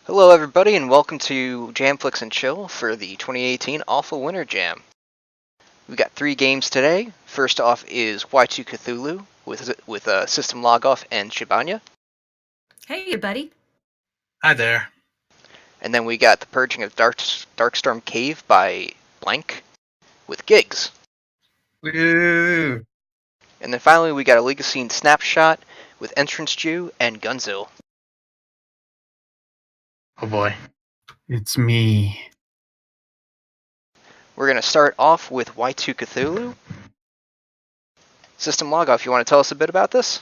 Hello everybody and welcome to Jamflix and Chill for the 2018 Awful Winter Jam. We've got 3 games today. First off is Y2Kthulhu with SystemLogoff and Xibanya. Hey everybody. Hi there. And then we got the Purging of Darkstorm Cave by Blank with Gigs. Woo! And then finally we got Oligocene Snapshot with EntranceJew and Gunzil. Oh boy. It's me. We're going to start off with Y2Kthulhu. SystemLogoff, you want to tell us a bit about this?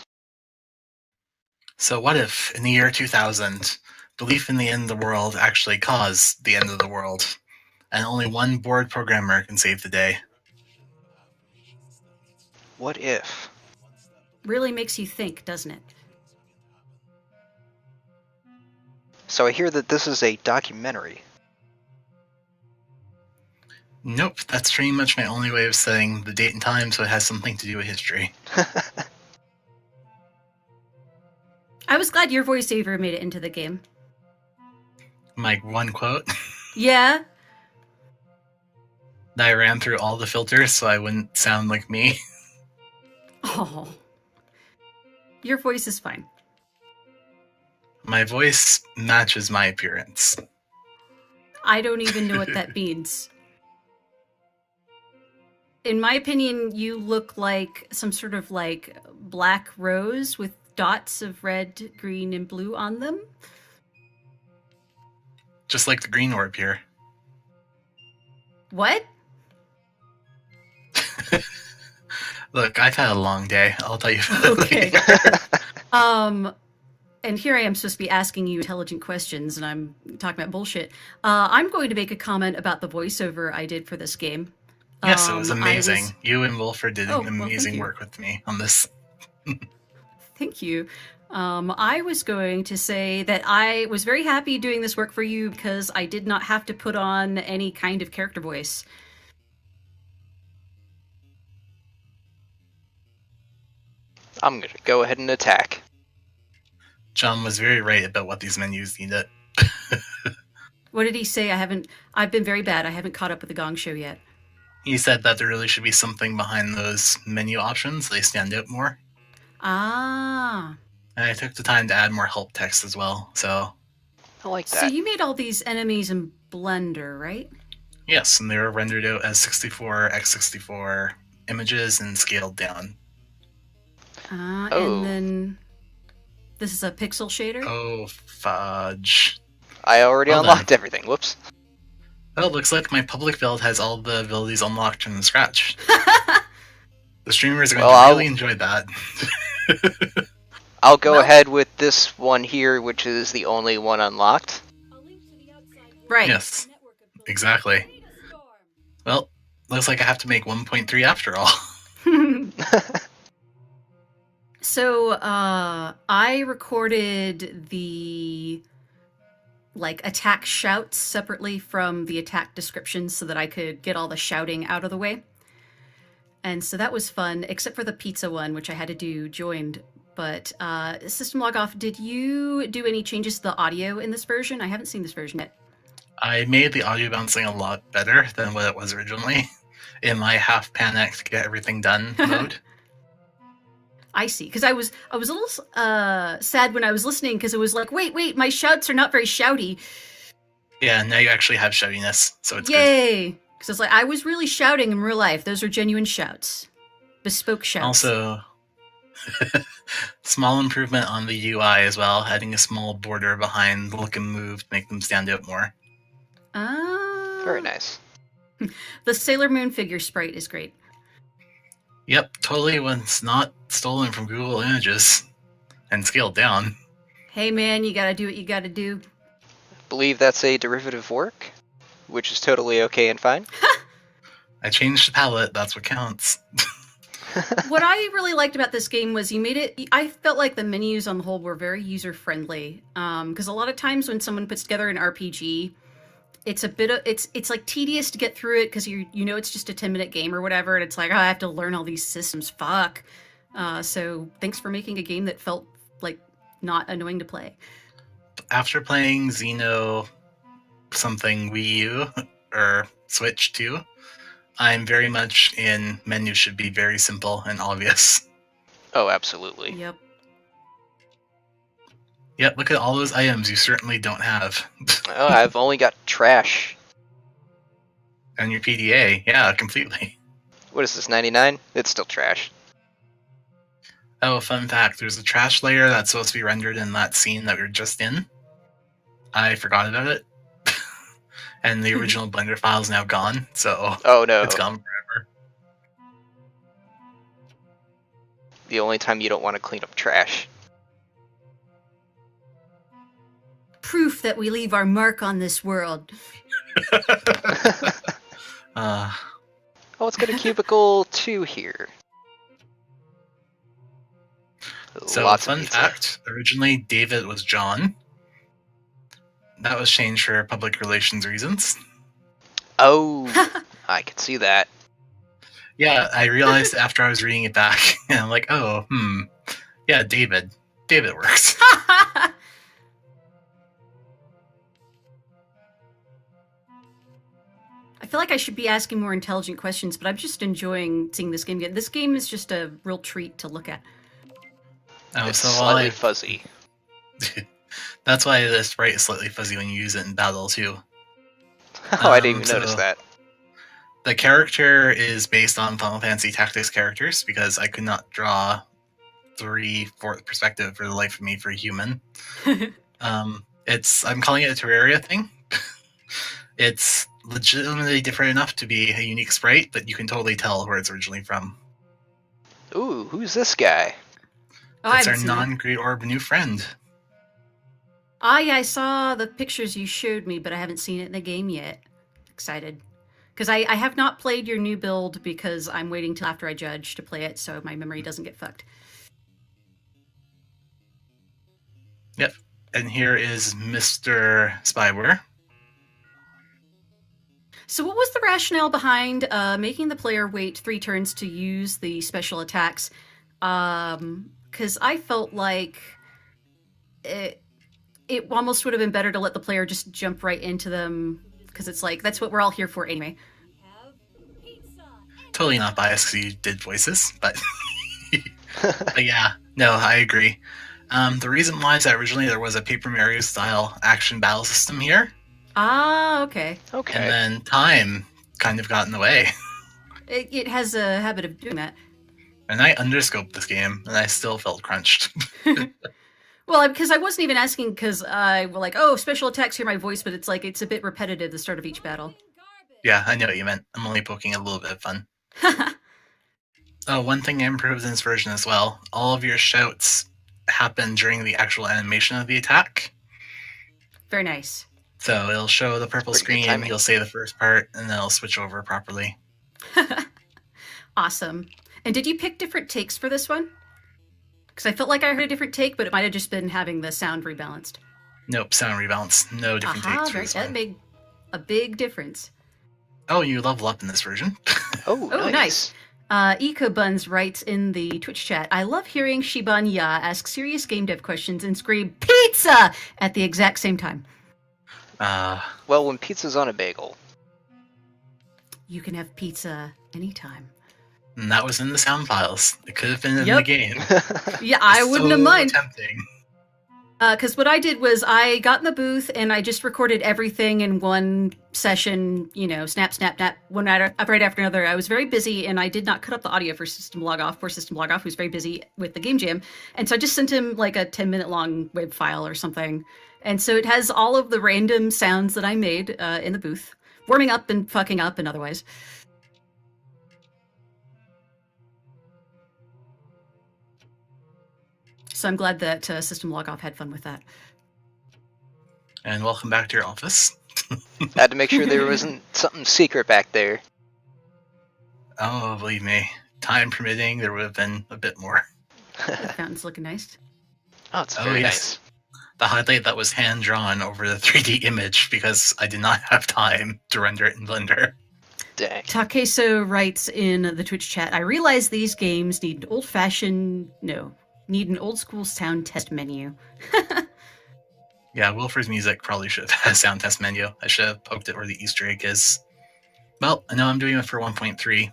So what if, in the year 2000, belief in the end of the world actually caused the end of the world, and only one bored programmer can save the day? What if? Really makes you think, doesn't it? So I hear that this is a documentary. Nope, that's pretty much my only way of setting the date and time so it has something to do with history. I was glad your voiceover made it into the game. My one quote Yeah? that I ran through all the filters so I wouldn't sound like me. Oh. Your voice is fine. My voice matches my appearance. I don't even know what that means. In my opinion, you look like some sort of like black rose with dots of red, green, and blue on them. Just like the green orb here. What? Look, I've had a long day. I'll tell you that Okay. later. And here I am supposed to be asking you intelligent questions, and I'm talking about bullshit. I'm going to make a comment about the voiceover I did for this game. Yes, it was amazing. You and Wilford did amazing well, work with me on this. Thank you. I was going to say that I was very happy doing this work for you because I did not have to put on any kind of character voice. I'm going to go ahead and attack. John was very right about what these menus needed. What did he say? I've been very bad. I haven't caught up with the Gong Show yet. He said that there really should be something behind those menu options. They stand out more. Ah. And I took the time to add more help text as well, so... I like that. So you made all these enemies in Blender, right? Yes, and they were rendered out as 64x64 images and scaled down. And then this is a pixel shader? Oh, fudge. I already unlocked everything. Whoops. Well, it looks like my public build has all the abilities unlocked from scratch. The streamers are going to really enjoy that. I'll go ahead with this one here, which is the only one unlocked. Right. Yes, exactly. Well, looks like I have to make 1.3 after all. So, I recorded the attack shouts separately from the attack descriptions so that I could get all the shouting out of the way. And so that was fun, except for the pizza one, which I had to do joined. But SystemLogoff, did you do any changes to the audio in this version? I haven't seen this version yet. I made the audio bouncing a lot better than what it was originally in my half panicked get everything done mode. I see, because I was a little sad when I was listening because it was like, wait, my shouts are not very shouty. Yeah, now you actually have shoutiness, so it's Yay! Because it's like I was really shouting in real life. Those are genuine shouts, bespoke shouts. Also, small improvement on the UI as well, adding a small border behind look and move to make them stand out more. Very nice. The Sailor Moon figure sprite is great. Yep, totally was not stolen from Google Images and scaled down. Hey man, you gotta do what you gotta do. I believe that's a derivative work, which is totally okay and fine. I changed the palette, that's what counts. What I really liked about this game was you made it, I felt like the menus on the whole were very user-friendly. Because a lot of times when someone puts together an RPG, it's a bit of, it's like tedious to get through it because you know it's just a 10-minute game or whatever, and it's like, oh, I have to learn all these systems, fuck. So thanks for making a game that felt like not annoying to play. after playing Xeno something Wii U or Switch 2, I'm very much in menus should be very simple and obvious. Oh, absolutely. Yep. Yep, look at all those items you certainly don't have. Oh, I've only got trash. And your PDA, yeah, completely. What is this, 99? It's still trash. Oh, fun fact, there's a trash layer that's supposed to be rendered in that scene that we were just in. I forgot about it. And the original Blender file is now gone, so Oh no. it's gone forever. The only time you don't want to clean up trash. Proof that we leave our mark on this world. Oh, let's get a cubicle 2 here. So, Lots of fun pizza. fact, originally David was John. That was changed for public relations reasons. Oh, I could see that. Yeah, I realized after I was reading it back, and I'm like, oh, yeah, David. David works. I feel like I should be asking more intelligent questions, but I'm just enjoying seeing this game. This game is just a real treat to look at. Oh, It's so while slightly fuzzy. That's why the sprite is slightly fuzzy when you use it in battle, too. Oh, I didn't even so- notice that. The character is based on Final Fantasy Tactics characters, because I could not draw 3/4 perspective for the life of me for a human. I'm calling it a Terraria thing. It's legitimately different enough to be a unique sprite, but you can totally tell where it's originally from. Ooh, who's this guy? Oh, I It's our haven't seen that. non-Great Orb new friend. Ah, yeah, I saw the pictures you showed me, but I haven't seen it in the game yet. Excited. Because I have not played your new build because I'm waiting till after I judge to play it, so my memory doesn't get fucked. Yep. And here is Mr. Spyware. So what was the rationale behind making the player wait 3 turns to use the special attacks? Because I felt like it almost would have been better to let the player just jump right into them, because it's like, that's what we're all here for anyway. Totally not biased because you did voices, but... but yeah, no, I agree. The reason why is that originally there was a Paper Mario style action battle system here, Ah, okay. Okay. and then time kind of got in the way. It has a habit of doing that. And I underscoped this game, and I still felt crunched. Well, because I wasn't even asking because I were like, oh, special attacks, hear my voice, but it's like, it's a bit repetitive, the start of each battle. Yeah, I know what you meant. I'm only poking a little bit of fun. Oh, one thing I improved in this version as well. All of your shouts happen during the actual animation of the attack. Very nice. So it'll show the purple Pretty good screen, timing. you'll say the first part, and then it'll switch over properly. Awesome. And did you pick different takes for this one? Because I felt like I heard a different take, but it might have just been having the sound rebalanced. Nope, sound rebalance. No different takes for this that one. made a big difference. Oh, you level up in this version. Oh, Oh, nice. EcoBuns writes in the Twitch chat, I love hearing Xibanya ask serious game dev questions and scream pizza at the exact same time. Well, when pizza's on a bagel. You can have pizza anytime. And that was in the sound files. It could have been in the Yep. game. Yeah, I wouldn't have So mind. tempting. Because what I did was I got in the booth and I just recorded everything in one session, snap, snap, snap, one right after another. I was very busy and I did not cut up the audio for SystemLogoff. Poor SystemLogoff, who's very busy with the game jam. And so I just sent him like a 10-minute long web file or something. And so it has all of the random sounds that I made in the booth, warming up and fucking up and otherwise. So I'm glad that SystemLogoff had fun with that. And welcome back to your office. Had to make sure there wasn't something secret back there. Oh, believe me, time permitting, there would have been a bit more. The fountain's looking nice. Oh, it's Oh, very yes. The highlight that was hand-drawn over the 3D image because I did not have time to render it in Blender. nice. Dang. Takeso writes in the Twitch chat, I realize these games need an old school sound test menu. Yeah, Wilford's music probably should have had a sound test menu. I should have poked it where the Easter egg is. Well, I know I'm doing it for 1.3,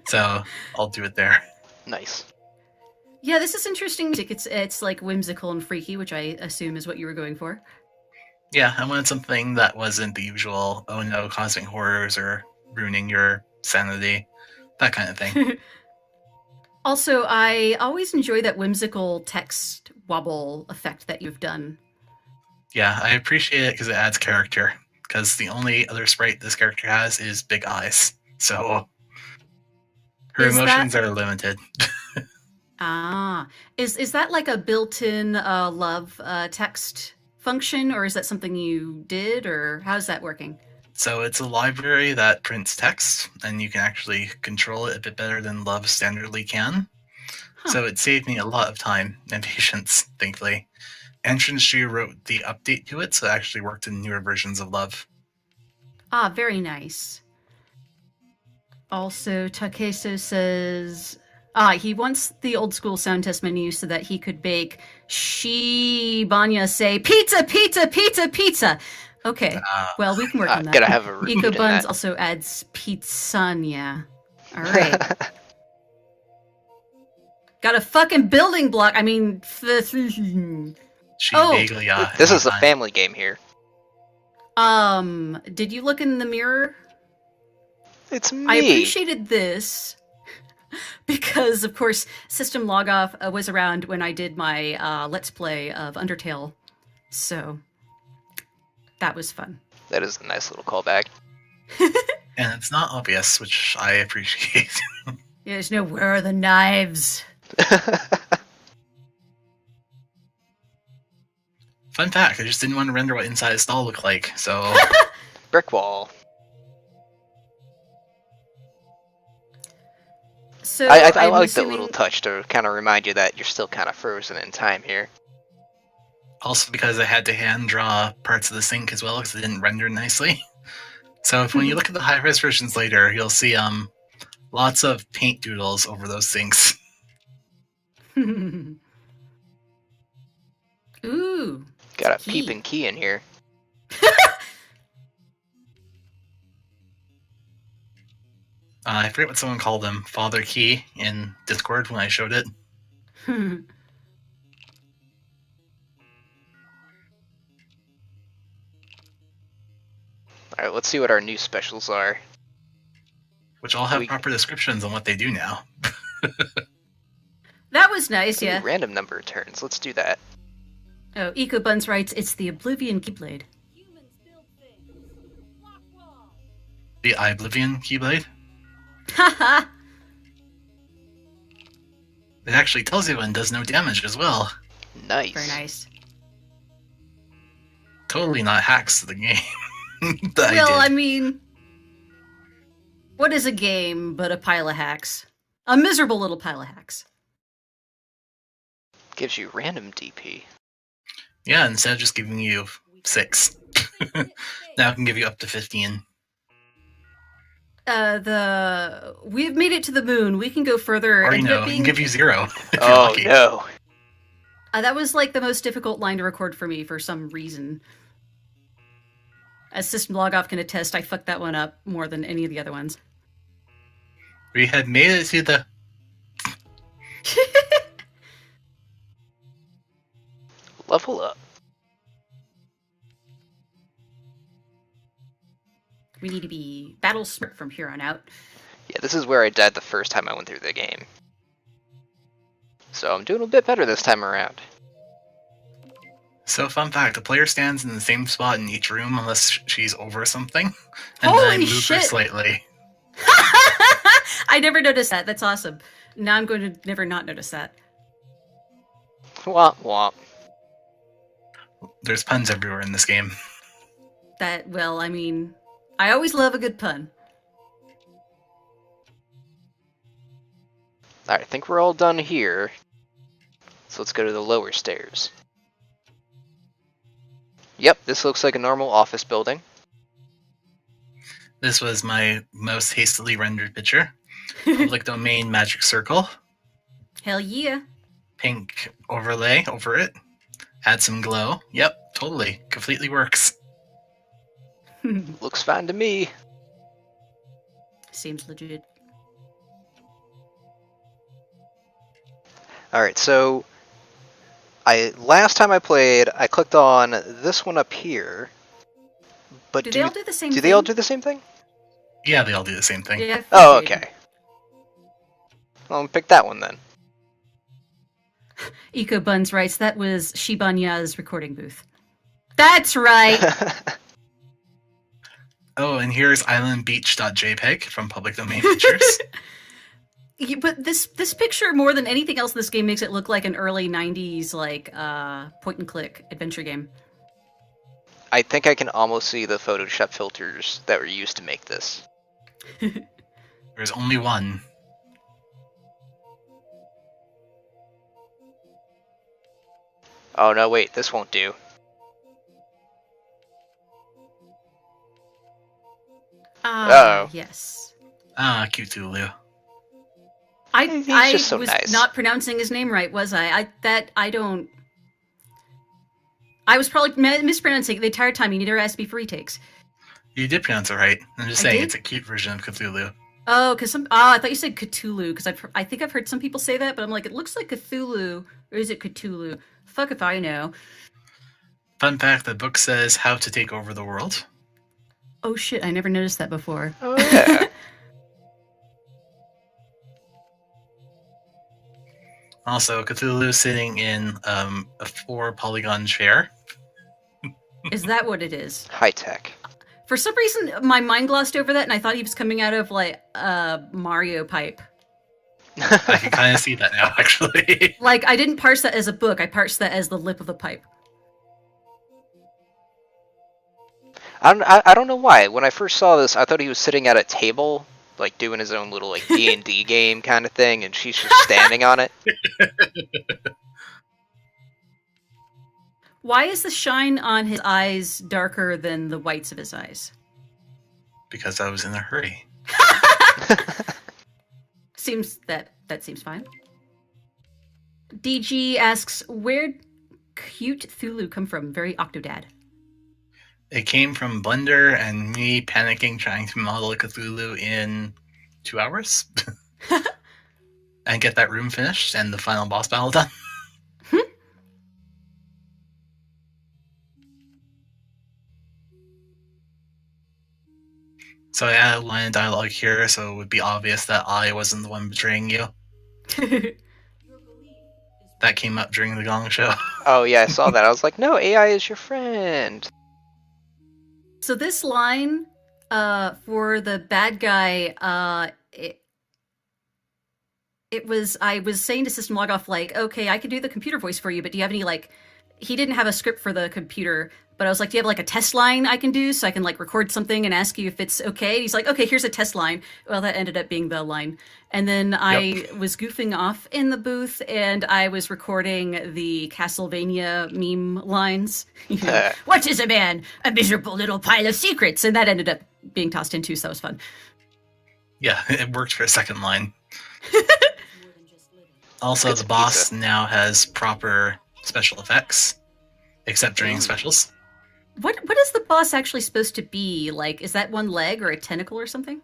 so I'll do it there. Nice. Yeah, this is interesting music. It's like whimsical and freaky, which I assume is what you were going for. Yeah, I wanted something that wasn't the usual, oh no, cosmic horrors or ruining your sanity, that kind of thing. Also, I always enjoy that whimsical text wobble effect that you've done. Yeah, I appreciate it because it adds character. Because the only other sprite this character has is big eyes. So her emotions are limited. Is that like a built-in love text function, or is that something you did, or how's that working? So it's a library that prints text, and you can actually control it a bit better than Love standardly can. Huh. So it saved me a lot of time and patience, thankfully. EntranceJew wrote the update to it, so it actually worked in newer versions of Love. Ah, very nice. Also, Takeso says he wants the old school sound test menu so that he could bake Xibanya say pizza, pizza, pizza, pizza. Okay, well, we can work on that. Gotta have a Eco Buns also adds pizzania. All right. Got a fucking building block. I mean, this is a family game here. Did you look in the mirror? It's me. I appreciated this because, of course, SystemLogoff was around when I did my Let's Play of Undertale, so that was fun. That is a nice little callback. And it's not obvious, which I appreciate. Yeah, there's no where are the knives. Fun fact, I just didn't want to render what inside a stall looked like, so... Brick wall. So I like that little touch to kind of remind you that you're still kind of frozen in time here. Also because I had to hand draw parts of the sink as well, because it didn't render nicely. So when you look at the high-res versions later, you'll see lots of paint doodles over those sinks. Ooh. Got a peeping key in here. I forget what someone called him, Father Key, in Discord when I showed it. Alright, let's see what our new specials are. Which all have proper descriptions on what they do now. That was nice, yeah. Random number of turns. Let's do that. Oh, EcoBuns writes, it's the Oblivion Keyblade. The Oblivion Keyblade? Haha! It actually tells you and does no damage as well. Nice. Very nice. Totally not hacks to the game. I mean, what is a game but a pile of hacks? A miserable little pile of hacks. Gives you random DP. Yeah, instead of just giving you 6. Now it can give you up to 15. We've made it to the moon. We can go further. Or, it can give you 0. Oh, no. That was like the most difficult line to record for me for some reason. As SystemLogoff can attest, I fucked that one up more than any of the other ones. We had made it to the... Level up. We need to be battle smart from here on out. Yeah, this is where I died the first time I went through the game. So I'm doing a bit better this time around. So, fun fact, the player stands in the same spot in each room unless she's over something. And Holy then I move shit. her slightly. I never noticed that. That's awesome. Now I'm going to never not notice that. Womp womp. There's puns everywhere in this game. Well, I mean, I always love a good pun. Alright, I think we're all done here. So let's go to the lower stairs. Yep, this looks like a normal office building. This was my most hastily rendered picture. Public domain magic circle. Hell yeah. Pink overlay over it. Add some glow. Yep, totally. Completely works. Looks fine to me. Seems legit. Alright, so last time I played, I clicked on this one up here. But Do they all do the same thing? Do they all do the same thing? Yeah, they all do the same thing. Yeah. Oh, okay. Well, pick that one then. Eco Buns writes, that was Xibanya's recording booth. That's right! Oh, and here's islandbeach.jpg from public domain pictures. Yeah, but this picture, more than anything else in this game, makes it look like an early 90s, like, point-and-click adventure game. I think I can almost see the Photoshop filters that were used to make this. There's only one. Oh no, wait, this won't do. Uh-oh. Yes. Ah, Cthulhu. He's I just so was nice. not pronouncing his name right, was I? I was probably mispronouncing it the entire time. You never asked me for retakes. You did pronounce it right. I'm just I saying did? it's a cute version of Cthulhu. Oh, because I thought you said Cthulhu, because I think I've heard some people say that, but I'm like, it looks like Cthulhu, or is it Cthulhu? Fuck if I know. Fun fact, the book says how to take over the world. Oh shit, I never noticed that before. Oh yeah. Also, Cthulhu sitting in a 4-polygon chair. Is that what it is? High tech. For some reason, my mind glossed over that, and I thought he was coming out of, like, a Mario pipe. I can kind of see that now, actually. Like, I didn't parse that as a book, I parsed that as the lip of a pipe. I don't know why. When I first saw this, I thought he was sitting at a table, like doing his own little like D&D game kind of thing, and she's just standing on it. Why is the shine on his eyes darker than the whites of his eyes? Because I was in a hurry. That seems fine. DG asks, where'd cute Cthulhu come from? Very Octodad. It came from Blender and me panicking trying to model Cthulhu in 2 hours. And get that room finished and the final boss battle done. So I added a line of dialogue here so it would be obvious that I wasn't the one betraying you. That came up during the Gong Show. Oh yeah, I saw that. I was like, no, AI is your friend. So this line, for the bad guy, I was saying to SystemLogoff, like, okay, I can do the computer voice for you, but do you have any, like, he didn't have a script for the computer, but I was like, do you have, like, a test line I can do so I can, like, record something and ask you if it's okay? He's like, okay, here's a test line. Well, that ended up being the line. And then I was goofing off in the booth, and I was recording the Castlevania meme lines. You know, what is a man? A miserable little pile of secrets. And that ended up being tossed in too, so that was fun. Yeah, it worked for a second line. Also, It's the boss pizza. now has proper special effects, except during specials. What is the boss actually supposed to be? Like, is that one leg or a tentacle or something?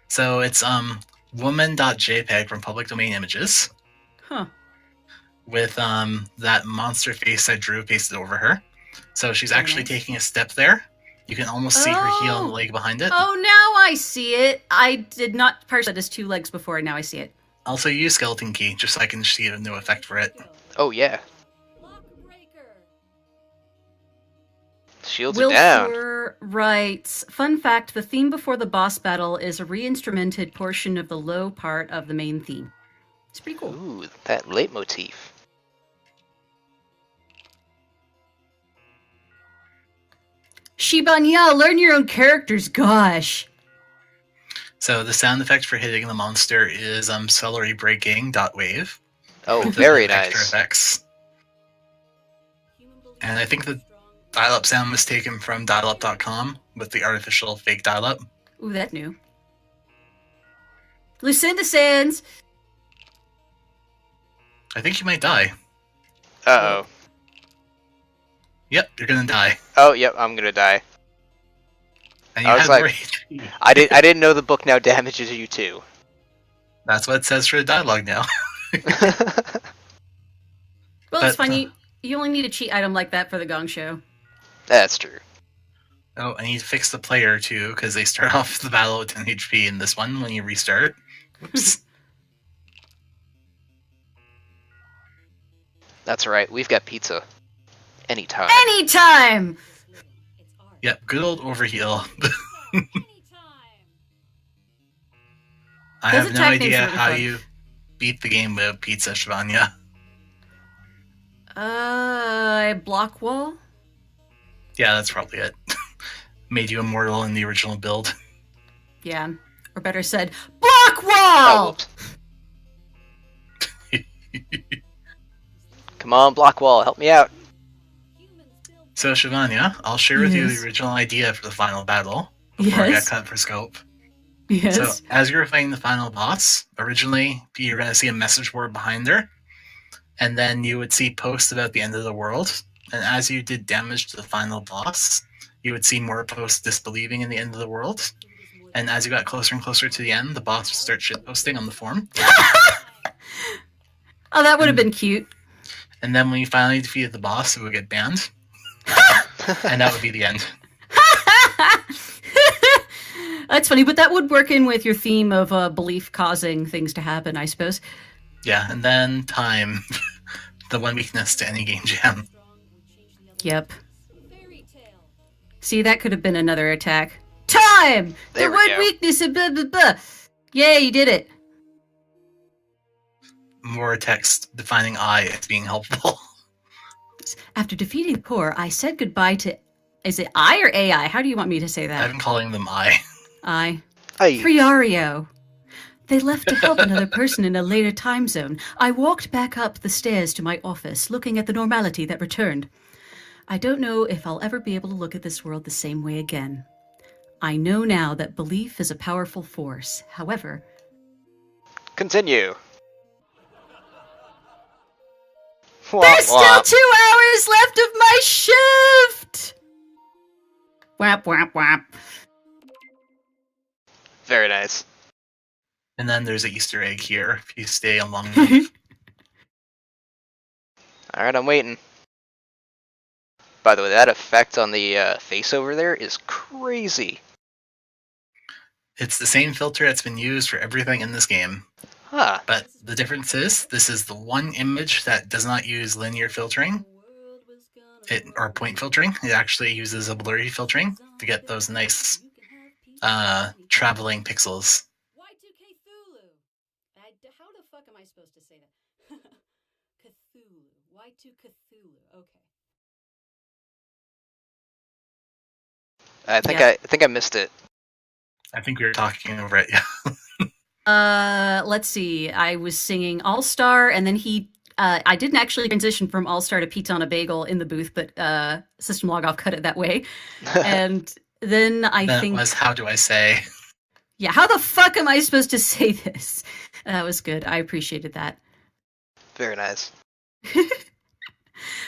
So it's woman.jpg from public domain images Huh. with that monster face I drew pasted over her. So she's Very actually nice. taking a step there. You can almost see her heel and the leg behind it. Oh, now I see it. I did not parse that as 2 legs before, and now I see it. Also use skeleton key, just so I can see a new effect for it. Oh yeah. Shields are down. Wilfur writes, fun fact, the theme before the boss battle is a re-instrumented portion of the low part of the main theme. It's pretty cool. Ooh, that leitmotif. Xibanya, learn your own characters, gosh. So the sound effect for hitting the monster is celery breaking .wave. Oh, with very extra nice. effects. And I think the dial-up sound was taken from dialup.com with the artificial fake dial-up. Ooh, that new. Lucinda Sands. I think you might die. Uh-oh. Yep, you're gonna die. Oh, yep, I'm gonna die. And you I was have like- more HP. I didn't know the book now damages you too. That's what it says for the dialogue now. Well, it's But, fine. You only need a cheat item like that for the Gong Show. That's true. Oh, I need to fix the player too, because they start off the battle with 10 HP in this one when you restart. Whoops. That's right. We've got pizza. Anytime. Anytime! Yep, good old overheal. I Those have no attack things idea are really how fun. you beat the game with pizza, Xibanya. Block wall? Yeah, that's probably it. Made you immortal in the original build. Yeah. Or better said, block Oh, wall! whoops. Come on, block wall, help me out. So, Xibanya, I'll share with you Yes. the original idea for the final battle before I Yes. got cut for scope. Yes. So, as you're fighting the final boss, originally you're going to see a message board behind her, and then you would see posts about the end of the world. And as you did damage to the final boss, you would see more posts disbelieving in the end of the world. And as you got closer and closer to the end, the boss would start shitposting on the forum. Oh, that would have been cute. And then when you finally defeated the boss, it would get banned. And that would be the end. That's funny, but that would work in with your theme of belief causing things to happen, I suppose. Yeah, and then time. The one weakness to any game jam. Yep. See, that could have been another attack. Time! There the we one go. weakness of blah blah blah. Yay, you did it. More text defining I as being helpful. After defeating the poor, I said goodbye to... Is it I or AI? How do you want me to say I've that? been calling them I. I. Hey, Friario. They left to help another person in a later time zone. I walked back up the stairs to my office, looking at the normality that returned. I don't know if I'll ever be able to look at this world the same way again. I know now that belief is a powerful force. However, continue. there's still 2 hours left of my shift! Whap, whap, whap. Very nice. And then there's an Easter egg here if you stay on long enough. Alright, I'm waiting. By the way, that effect on the face over there is crazy. It's the same filter that's been used for everything in this game. Huh. But the difference is, this is the one image that does not use linear filtering, or point filtering. It actually uses a blurry filtering to get those nice traveling pixels. Y2Kthulhu. How the fuck am I supposed to say that? Cthulhu. Y2Kthulhu. Okay. I think Yeah. I think I missed it. I think we were talking over it, yeah. Let's see. I was singing All Star, and then I didn't actually transition from All Star to Pizza on a Bagel in the booth, but SystemLogoff cut it that way. And then I Then think, it was, how do I say? yeah, how the fuck am I supposed to say this? That was good. I appreciated that. Very nice.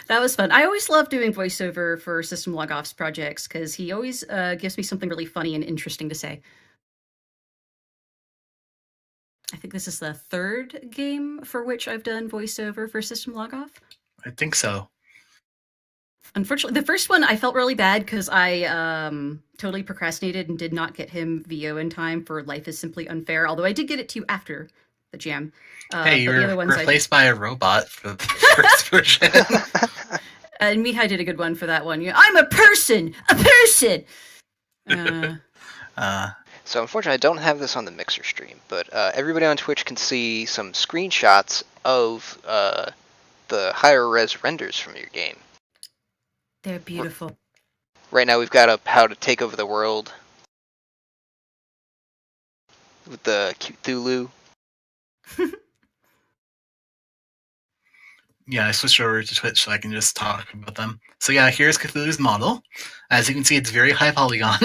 That was fun. I always love doing voiceover for SystemLogoff's projects because he always gives me something really funny and interesting to say. I think this is the 3rd game for which I've done voiceover for SystemLogoff. I think so. Unfortunately, the first one I felt really bad because I totally procrastinated and did not get him VO in time for Life is Simply Unfair, although I did get it to you after the jam. Hey, you but the were other ones replaced by a robot for the first version. and Mihai did a good one for that one. I'm a person! A person! So unfortunately, I don't have this on the Mixer stream, but everybody on Twitch can see some screenshots of the higher res renders from your game. They're beautiful. Right now, we've got up how to take over the world with the Cthulhu. Yeah, I switched over to Twitch so I can just talk about them. So yeah, here's Cthulhu's model. As you can see, it's very high polygon.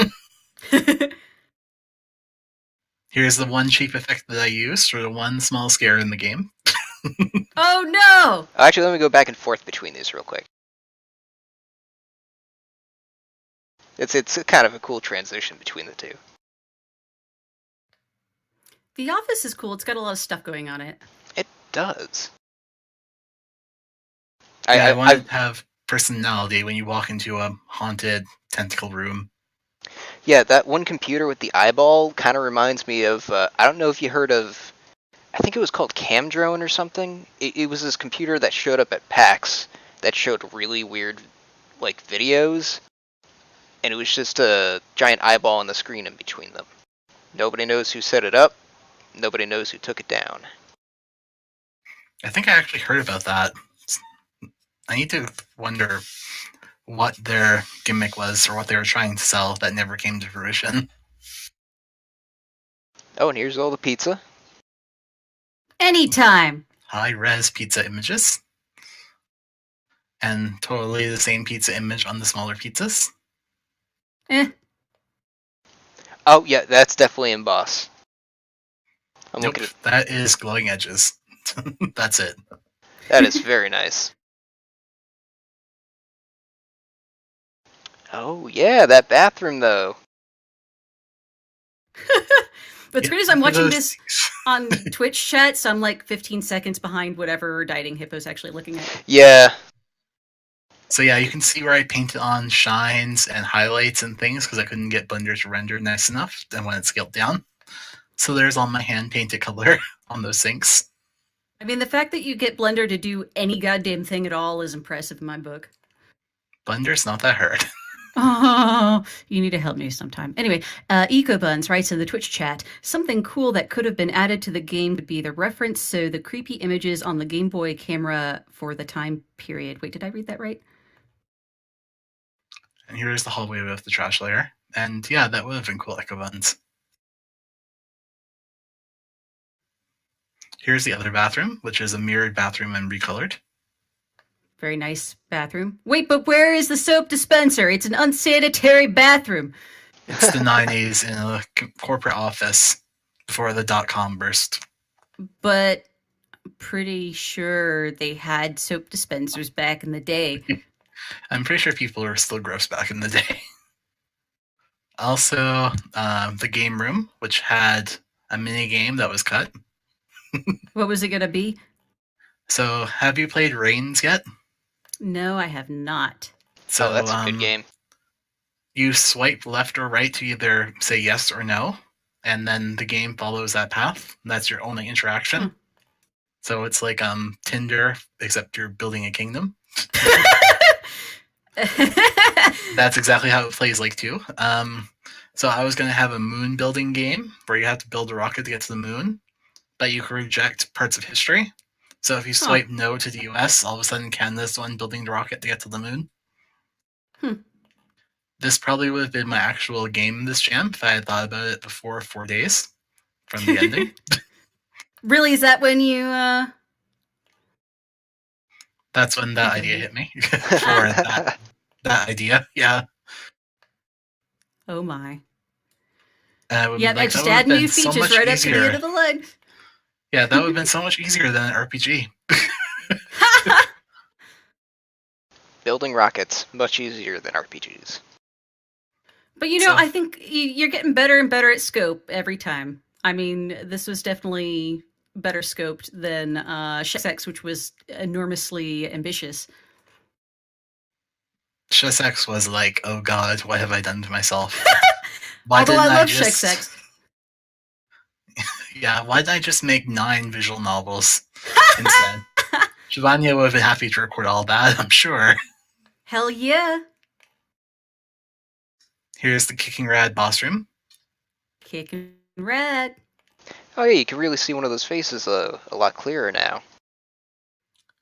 Here's the one cheap effect that I used for the one small scare in the game. Oh no! Actually, let me go back and forth between these real quick. It's kind of a cool transition between the two. The office is cool. It's got a lot of stuff going on it. It does. I want to have personality when you walk into a haunted tentacle room. Yeah, that one computer with the eyeball kind of reminds me of, I don't know if you heard of, I think it was called Camdrone or something. It was this computer that showed up at PAX that showed really weird, like, videos, and it was just a giant eyeball on the screen in between them. Nobody knows who set it up. Nobody knows who took it down. I think I actually heard about that. I need to wonder what their gimmick was or what they were trying to sell that never came to fruition. Oh, and here's all the pizza. Anytime. High-res pizza images. And totally the same pizza image on the smaller pizzas. Oh, yeah, that's definitely emboss. Nope, that is glowing edges. That's it. That is very nice. Oh, yeah, that bathroom, though. What's great is I'm watching this on Twitch chat, so I'm like 15 seconds behind whatever Dieting Hippo's actually looking at. Yeah. So yeah, you can see where I painted on shines and highlights and things because I couldn't get Blender to render nice enough and when it's scaled down. So there's all my hand-painted color on those sinks. I mean, the fact that you get Blender to do any goddamn thing at all is impressive in my book. Blender's not that hard. Oh, you need to help me sometime. Anyway, EcoBuns writes in the Twitch chat, something cool that could have been added to the game would be the reference, so the creepy images on the Game Boy camera for the time period. Wait, did I read that right? And here's the hallway with the trash layer. And yeah, that would have been cool EcoBuns. Here's the other bathroom, which is a mirrored bathroom and recolored. Very nice bathroom. Wait, but where is the soap dispenser? It's an unsanitary bathroom. It's the 90s in a corporate office before the .com burst. But I'm pretty sure they had soap dispensers back in the day. I'm pretty sure people were still gross back in the day. Also, the game room, which had a mini game that was cut. What was it going to be? So, have you played Reigns yet? No, I have not. So that's a good game. You swipe left or right to either say yes or no, and then the game follows that path. That's your only interaction. So it's like Tinder, except you're building a kingdom. That's exactly how it plays like too. So I was going to have a moon building game where you have to build a rocket to get to the moon, but you can reject parts of history. So if you swipe no to the US, all of a sudden Canada's the one building the rocket to get to the moon. This probably would have been my actual game this jam if I had thought about it before 4 days from the ending. Really? Is that when you... That's when that idea hit me. For that idea, yeah. Oh my. Yeah, I just add new features right up to the end of the line. Yeah, that would have been so much easier than an RPG. Building rockets, much easier than RPGs. But you know, I think you're getting better and better at scope every time. I mean, this was definitely better scoped than X, which was enormously ambitious. X was like, oh god, what have I done to myself? Although I love X. Yeah, why did I just make 9 visual novels instead? Xibanya would have been happy to record all that, I'm sure. Hell yeah. Here's the Kicking Rad boss room. Kicking Rad. Oh yeah, you can really see one of those faces a lot clearer now.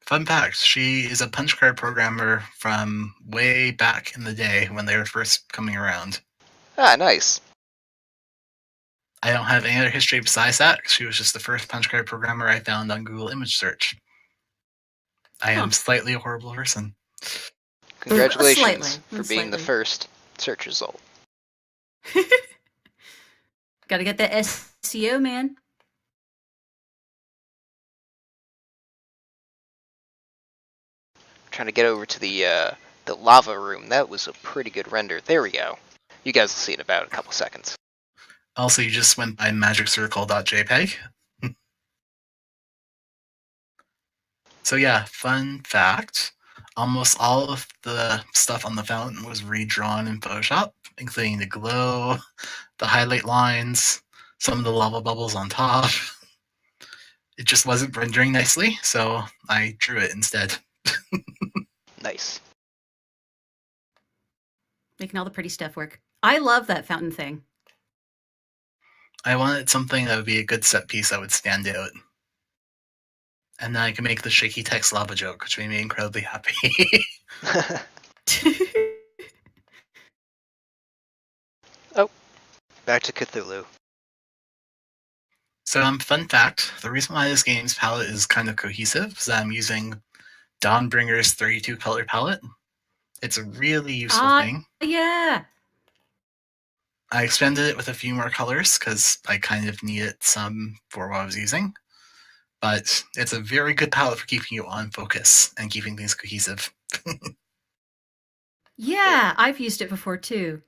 Fun fact, she is a punch card programmer from way back in the day when they were first coming around. Ah, nice. I don't have any other history besides that. She was just the first punch card programmer I found on Google image search. I am slightly a horrible person. Congratulations for being the first search result. Gotta get that SEO, man. I'm trying to get over to the The lava room, that was a pretty good render. There we go. You guys will see in about a couple seconds. Also, you just went by magiccircle.jpg. So yeah, fun fact. Almost all of the stuff on the fountain was redrawn in Photoshop, including the glow, the highlight lines, some of the lava bubbles on top. It just wasn't rendering nicely, so I drew it instead. Nice. Making all the pretty stuff work. I love that fountain thing. I wanted something that would be a good set piece that would stand out. And then I can make the shaky text lava joke, which made me incredibly happy. Oh, back to Cthulhu. So, fun fact, the reason why this game's palette is kind of cohesive is that I'm using Dawnbringer's 32 color palette. It's a really useful thing. Yeah. I expanded it with a few more colors because I kind of needed some for what I was using. But it's a very good palette for keeping you on focus and keeping things cohesive. Yeah, I've used it before too.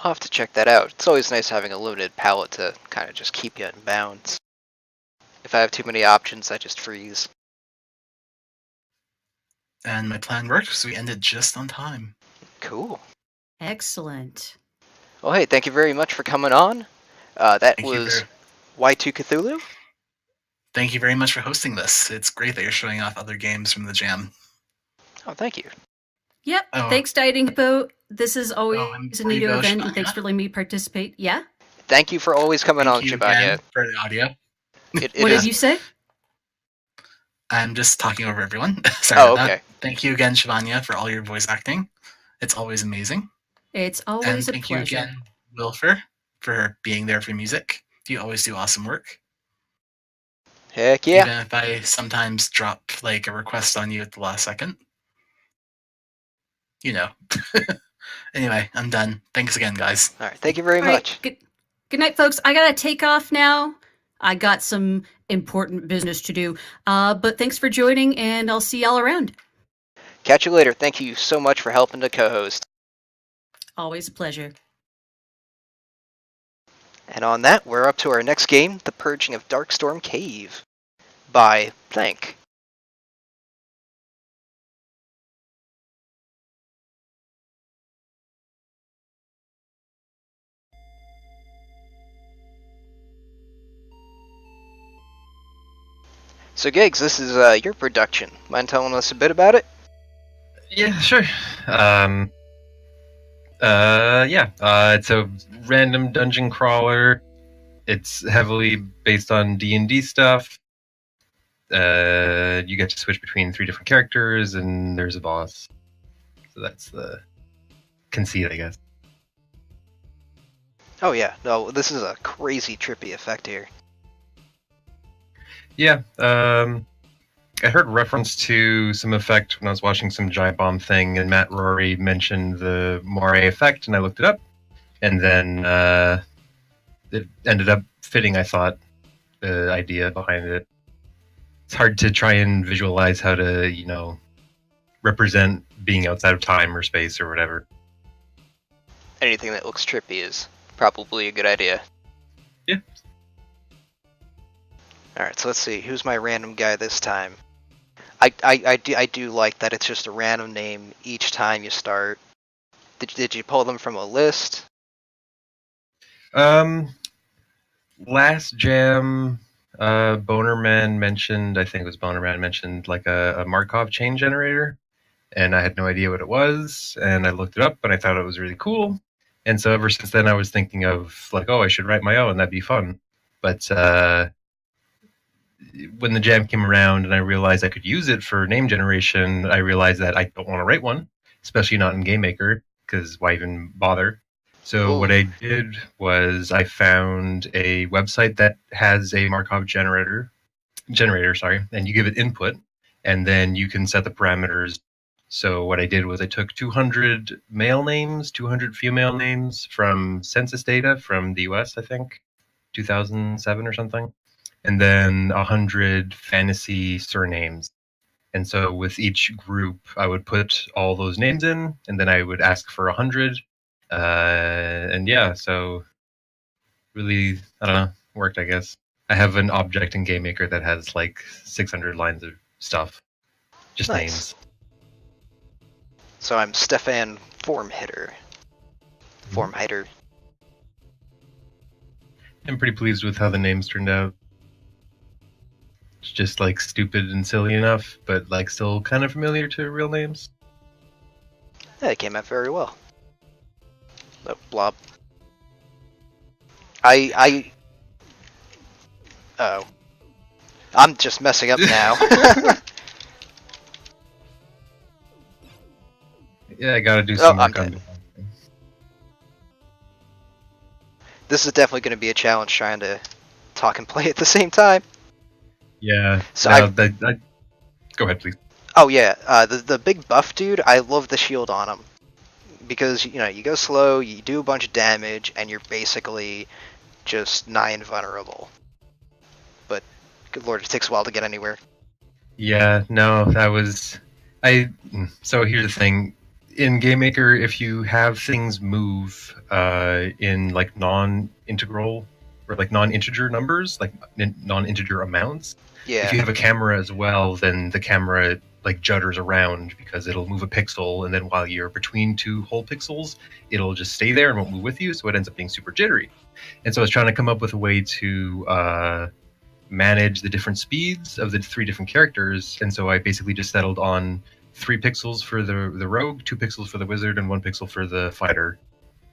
I'll have to check that out. It's always nice having a limited palette to kind of just keep you in bounds. If I have too many options, I just freeze. And my plan worked, so we ended just on time. Cool. Excellent. Well, hey, thank you very much for coming on. That was Y2Kthulhu. Thank you very much for hosting this. It's great that you're showing off other games from the jam. Oh, thank you. Yep. Oh. Thanks, Dieting Hippo. This is always and a before you neat go, event, and thanks Xibanya, for letting me participate. Yeah? Thank you for always coming on, Thank you Xibanya. again for the audio. What did you say? I'm just talking over everyone. Sorry Oh, about okay. that. Thank you again, Xibanya, for all your voice acting. It's always amazing. It's And always a thank you pleasure. again, Wilfer, for being there for music. You always do awesome work. Heck yeah. Even if I sometimes drop like a request on you at the last second. You know. Anyway, I'm done. Thanks again, guys. All right, thank you very All right, much. Good night, folks. I gotta take off now. I got some important business to do. But thanks for joining, and I'll see y'all around. Catch you later. Thank you so much for helping to co-host. Always a pleasure. And on that, we're up to our next game, The Purging of Darkstorm Cave by Thank. So Gigs, this is your production. Mind telling us a bit about it? Yeah, sure. It's a random dungeon crawler. It's heavily based on D&D stuff. You get to switch between 3 different characters, and there's a boss. So that's the conceit, I guess. Oh yeah, no, this is a crazy trippy effect here. Yeah, I heard reference to some effect when I was watching some Giant Bomb thing, and Matt Rory mentioned the moire effect, and I looked it up, and then it ended up fitting, I thought, the idea behind it. It's hard to try and visualize how to, represent being outside of time or space or whatever. Anything that looks trippy is probably a good idea. Yeah. Alright, so let's see. Who's my random guy this time? I do like that it's just a random name each time you start. Did you pull them from a list? Last jam, Bonerman mentioned, I think it was Bonerman mentioned, like a Markov chain generator, and I had no idea what it was, and I looked it up, and I thought it was really cool, and so ever since then I was thinking of, like, oh, I should write my own, that'd be fun. But when the jam came around and I realized I could use it for name generation, I realized that I don't want to write one, especially not in GameMaker, because why even bother? So what I did was I found a website that has a Markov generator, and you give it input, and then you can set the parameters. So what I did was I took 200 male names, 200 female names from census data from the US, I think, 2007 or something, and then 100 fantasy surnames. And so with each group, I would put all those names in, and then I would ask for 100. And yeah, so really, I don't know, worked, I guess. I have an object in GameMaker that has like 600 lines of stuff. Just Nice. names. So I'm Stefan Formhitter. Formhitter. I'm pretty pleased with how the names turned out. It's just like stupid and silly enough, but like still kind of familiar to real names. Yeah, it came out very well. Oh, blob. Oh. I'm just messing up now. Yeah, I gotta do some I'm work on dead. This is definitely going to be a challenge trying to talk and play at the same time. Yeah. So No, go ahead, please. Oh yeah, the big buff dude, I love the shield on him. Because, you know, you go slow, you do a bunch of damage, and you're basically just nigh invulnerable. But, good lord, it takes a while to get anywhere. Yeah, no, that was... So here's the thing. In GameMaker, if you have things move in like non-integral or like non-integer numbers, like non-integer amounts, Yeah. if you have a camera as well, then the camera like judders around because it'll move a pixel, and then while you're between two whole pixels, it'll just stay there and won't move with you, so it ends up being super jittery. And so I was trying to come up with a way to manage the different speeds of the 3 different characters, and so I basically just settled on 3 pixels for the rogue, 2 pixels for the wizard, and 1 pixel for the fighter.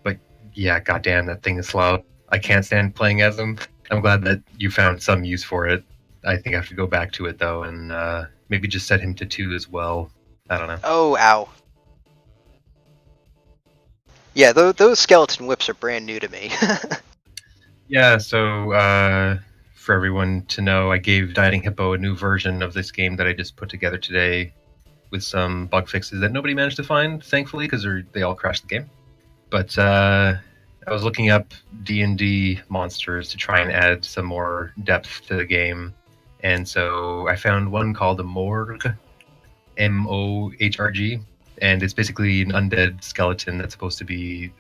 But yeah, goddamn, that thing is slow. I can't stand playing as them. I'm glad that you found some use for it. I think I have to go back to it though, and maybe just set him to 2 as well. I don't know. Oh, ow. Yeah, those skeleton whips are brand new to me. Yeah, so for everyone to know, I gave Dieting Hippo a new version of this game that I just put together today with some bug fixes that nobody managed to find, thankfully, because they all crashed the game. But I was looking up D&D monsters to try and add some more depth to the game. And so I found one called a Morg, M-O-H-R-G. And it's basically an undead skeleton that's supposed to be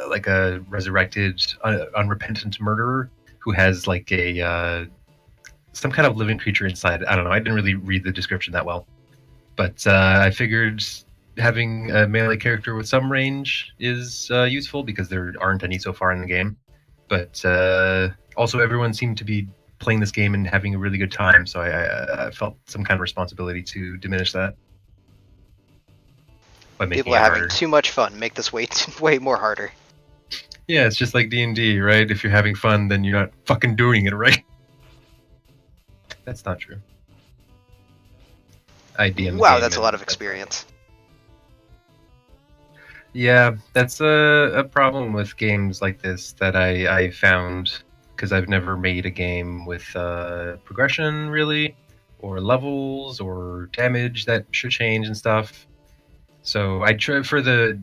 like a resurrected, unrepentant murderer who has like a some kind of living creature inside. I don't know. I didn't really read the description that well. But I figured having a melee character with some range is useful because there aren't any so far in the game. But also everyone seemed to be playing this game and having a really good time, so I felt some kind of responsibility to diminish that. By making People it are having harder. too much fun. Make this way more harder. Yeah, it's just like D&D, right? If you're having fun, then you're not fucking doing it, right? That's not true. Wow, that's a lot of experience. Yeah, that's a problem with games like this that I found, because I've never made a game with progression, really, or levels, or damage that should change and stuff. So I tried for the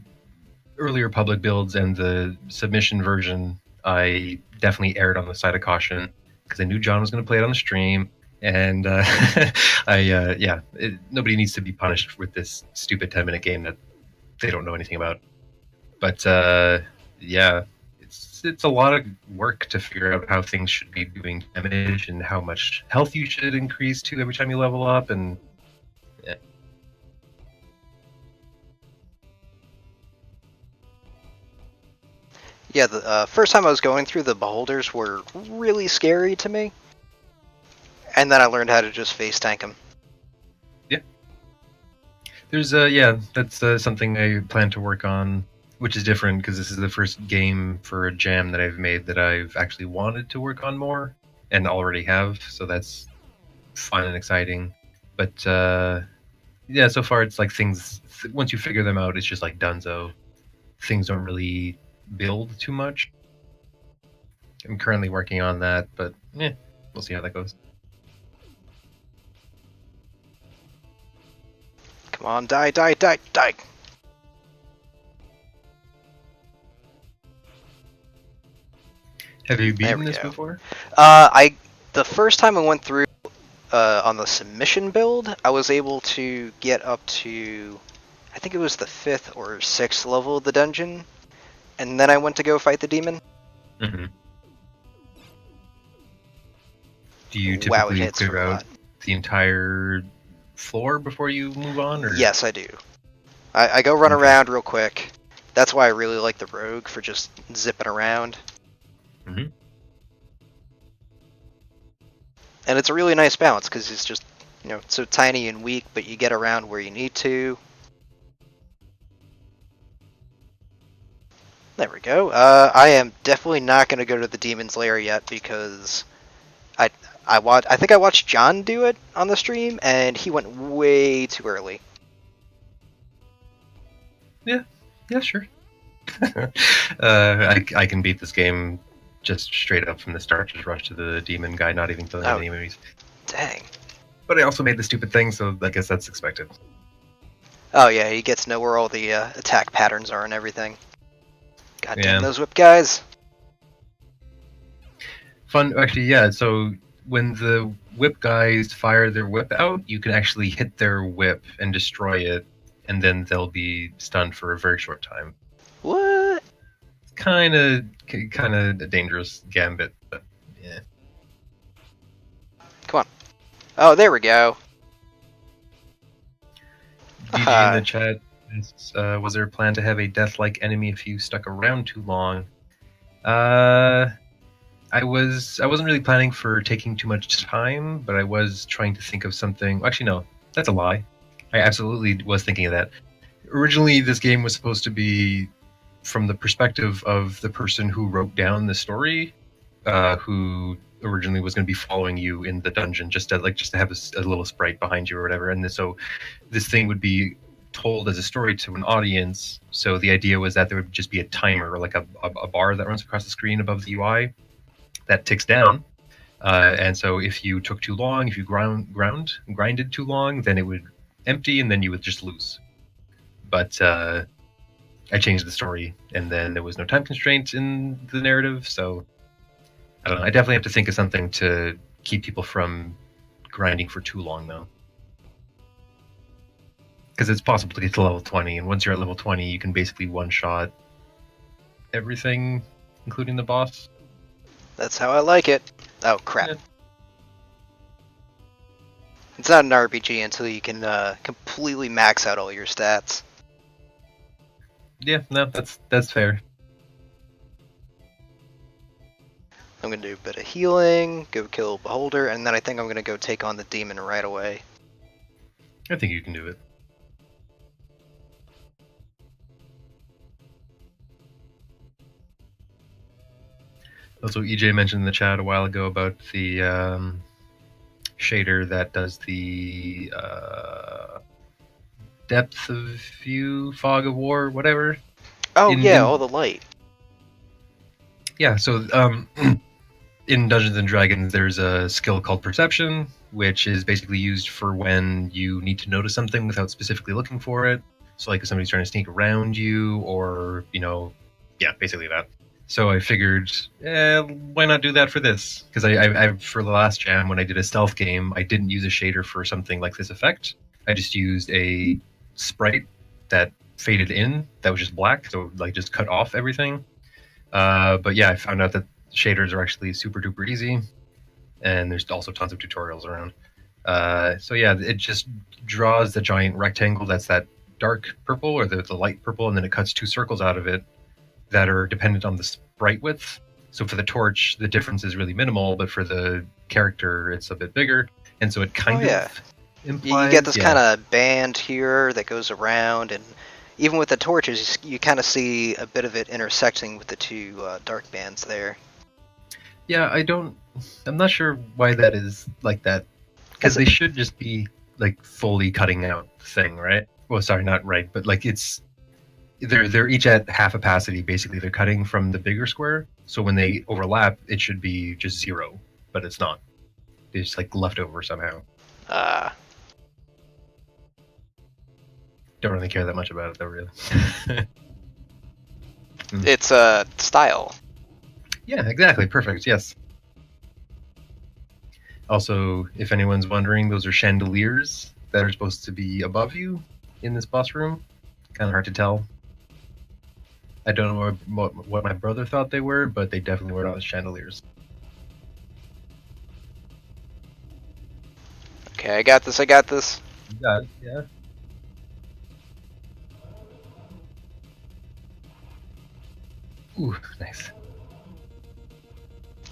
earlier public builds and the submission version, I definitely erred on the side of caution, because I knew John was going to play it on the stream. And nobody needs to be punished with this stupid 10-minute game that they don't know anything about. But yeah, it's a lot of work to figure out how things should be doing damage and how much health you should increase to every time you level up, and yeah. Yeah, the first time I was going through, the beholders were really scary to me. And then I learned how to just face tank them. Yeah. There's that's something I plan to work on, which is different because this is the first game for a jam that I've made that I've actually wanted to work on more and already have, so that's fun and exciting. But yeah, so far it's like things, once you figure them out, it's just like donezo. Things don't really build too much. I'm currently working on that, but we'll see how that goes. Come on, die, die, die, die! Have you beaten we this go. before? The first time I went through, on the submission build, I was able to get up to, I think it was the 5th or 6th level of the dungeon, and then I went to go fight the demon. Mm-hmm. Do you Wow, it typically hits for clear a out lot. the entire floor before you move on? Or? Yes, I do. I go run Okay. around real quick. That's why I really like the rogue, for just zipping around. Mm-hmm. And it's a really nice balance, because it's just, you know, so tiny and weak, but you get around where you need to. There we go. I am definitely not going to go to the demon's lair yet, because I think I watched John do it on the stream, and he went way too early. Yeah, sure. I can beat this game just straight up from the start, just rush to the demon guy, not even killing any enemies. Dang. But I also made the stupid thing, so I guess that's expected. Oh yeah, he gets to know where all the attack patterns are and everything. God Yeah. damn those whip guys. Fun, actually, yeah. So when the whip guys fire their whip out, you can actually hit their whip and destroy it, and then they'll be stunned for a very short time. What? Kind of a dangerous gambit, but yeah. Oh, there we go. DG in the chat asks, was there a plan to have a death-like enemy if you stuck around too long? I wasn't really planning for taking too much time, but I was trying to think of something. Actually, no, that's a lie. I absolutely was thinking of that. Originally, this game was supposed to be from the perspective of the person who wrote down the story, who originally was going to be following you in the dungeon, just to have a little sprite behind you or whatever. And so this thing would be told as a story to an audience. So the idea was that there would just be a timer, or like a bar that runs across the screen above the UI that ticks down. And so if you took too long, if you grinded too long, then it would empty and then you would just lose. But I changed the story, and then there was no time constraint in the narrative, so I don't know. I definitely have to think of something to keep people from grinding for too long, though. Because it's possible to get to level 20, and once you're at level 20, you can basically one-shot everything, including the boss. That's how I like it. Oh, crap. Yeah. It's not an RPG until you can completely max out all your stats. Yeah, no, that's fair. I'm going to do a bit of healing, go kill Beholder, and then I think I'm going to go take on the demon right away. I think you can do it. Also, EJ mentioned in the chat a while ago about the shader that does the depth of view, fog of war, whatever. Oh yeah, all the light. Yeah, so in Dungeons and Dragons, there's a skill called Perception, which is basically used for when you need to notice something without specifically looking for it. So like if somebody's trying to sneak around you, or, yeah, basically that. So I figured, why not do that for this? Because I for the last jam, when I did a stealth game, I didn't use a shader for something like this effect. I just used a sprite that faded in, that was just black, so like just cut off everything. But yeah, I found out that shaders are actually super duper easy, and there's also tons of tutorials around. So yeah, it just draws the giant rectangle that's that dark purple, or the light purple, and then it cuts two circles out of it that are dependent on the sprite width. So for the torch, the difference is really minimal, but for the character, it's a bit bigger. And so it kind of implies... You get this kind of band here that goes around, and even with the torches, you kind of see a bit of it intersecting with the two dark bands there. Yeah, I'm not sure why that is like that. Because they should just be like fully cutting out the thing, right? Well, sorry, not right, but like they're each at half opacity, basically. They're cutting from the bigger square, so when they overlap, it should be just 0, but it's not. It's like left over somehow. Don't really care that much about it, though, really. It's style. Yeah, exactly. Perfect, yes. Also, if anyone's wondering, those are chandeliers that are supposed to be above you in this boss room. Kind of hard to tell. I don't know what my brother thought they were, but they definitely were not chandeliers. Okay, I got this, I got this. Yeah. Ooh, nice.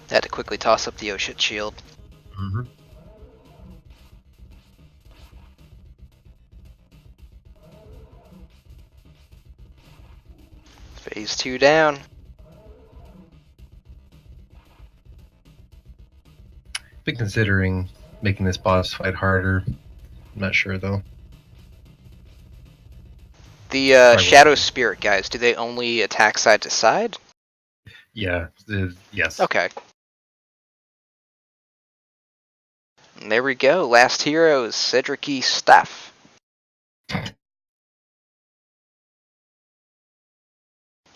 Had to quickly toss up the oh shit shield. Mm-hmm. Phase 2 down. Been considering making this boss fight harder. I'm not sure though. The Shadow Spirit guys, do they only attack side to side? Yeah. Yes. Okay. And there we go. Last hero is Cedric E. Staff.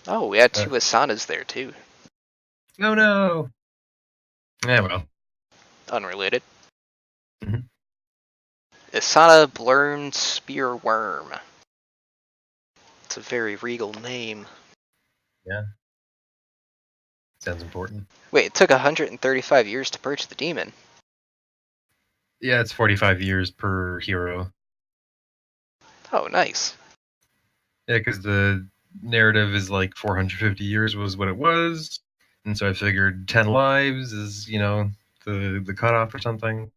Oh, we had two Asanas there too. Oh no. Yeah, well. Unrelated. Mhm. Asana Blurn Spear Worm. It's a very regal name. Yeah. Sounds important. Wait, it took 135 years to purge the demon. Yeah, it's 45 years per hero. Oh, nice. Yeah, because the narrative is like 450 years was what it was, and so I figured 10 lives is, the cutoff or something.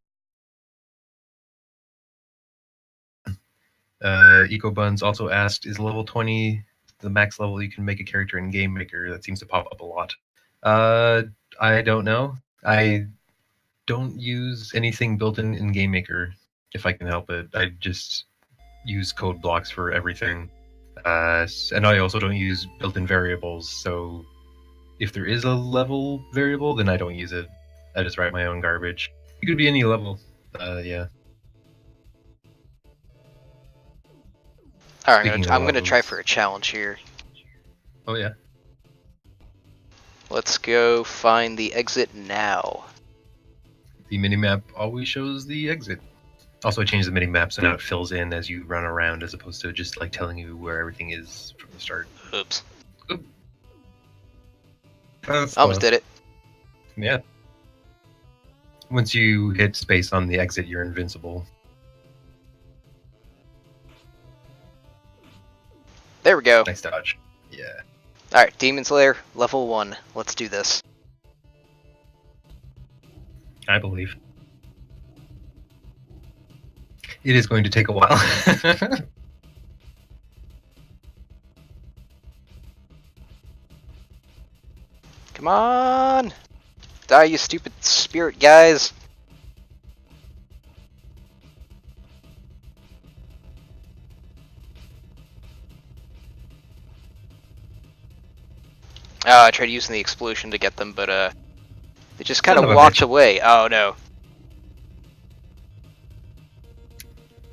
EcoBuns also asked, is level 20 the max level you can make a character in Game Maker? That seems to pop up a lot. I don't know. I don't use anything built in Game Maker if I can help it. I just use code blocks for everything. And I also don't use built-in variables, so if there is a level variable, then I don't use it. I just write my own garbage. It could be any level. Yeah. Alright, I'm gonna try for a challenge here. Oh yeah. Let's go find the exit now. The minimap always shows the exit. Also, I changed the minimap so now it fills in as you run around as opposed to just like telling you where everything is from the start. Oops. Oop. Almost did it. Yeah. Once you hit space on the exit, you're invincible. There we go. Nice dodge. Yeah. Alright, Demon's Lair, level 1. Let's do this. I believe. It is going to take a while. Come on! Die, you stupid spirit guys! Oh, I tried using the explosion to get them, but they just kind of walked away. Oh no.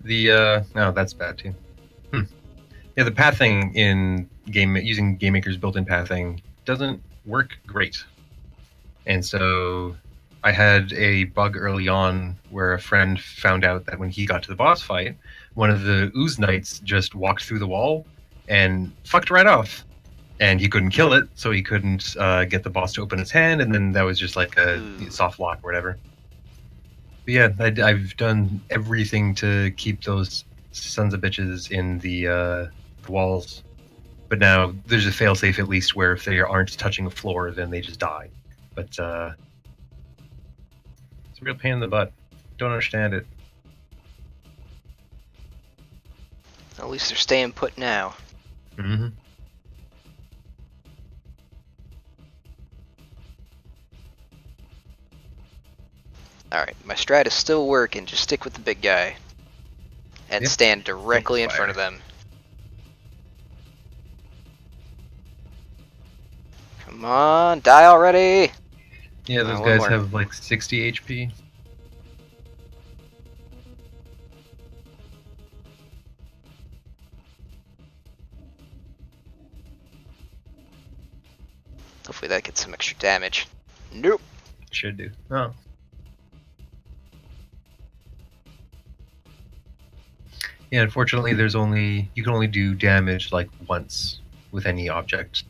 No, that's bad too. Yeah, the pathing in using GameMaker's built-in pathing doesn't work great. And so I had a bug early on where a friend found out that when he got to the boss fight, one of the Ooze Knights just walked through the wall and fucked right off. And he couldn't kill it, so he couldn't get the boss to open his hand, and then that was just like a soft lock or whatever. But yeah, I've done everything to keep those sons of bitches in the walls. But now there's a failsafe at least where if they aren't touching the floor, then they just die. But it's a real pain in the butt. Don't understand it. At least they're staying put now. Mm-hmm. Alright, my strat is still working. Just stick with the big guy. And stand directly in front of them. Come on, die already! Yeah, those guys have like 60 HP. Hopefully that gets some extra damage. Nope. Should do. Oh. Yeah, unfortunately, you can only do damage like once with any object.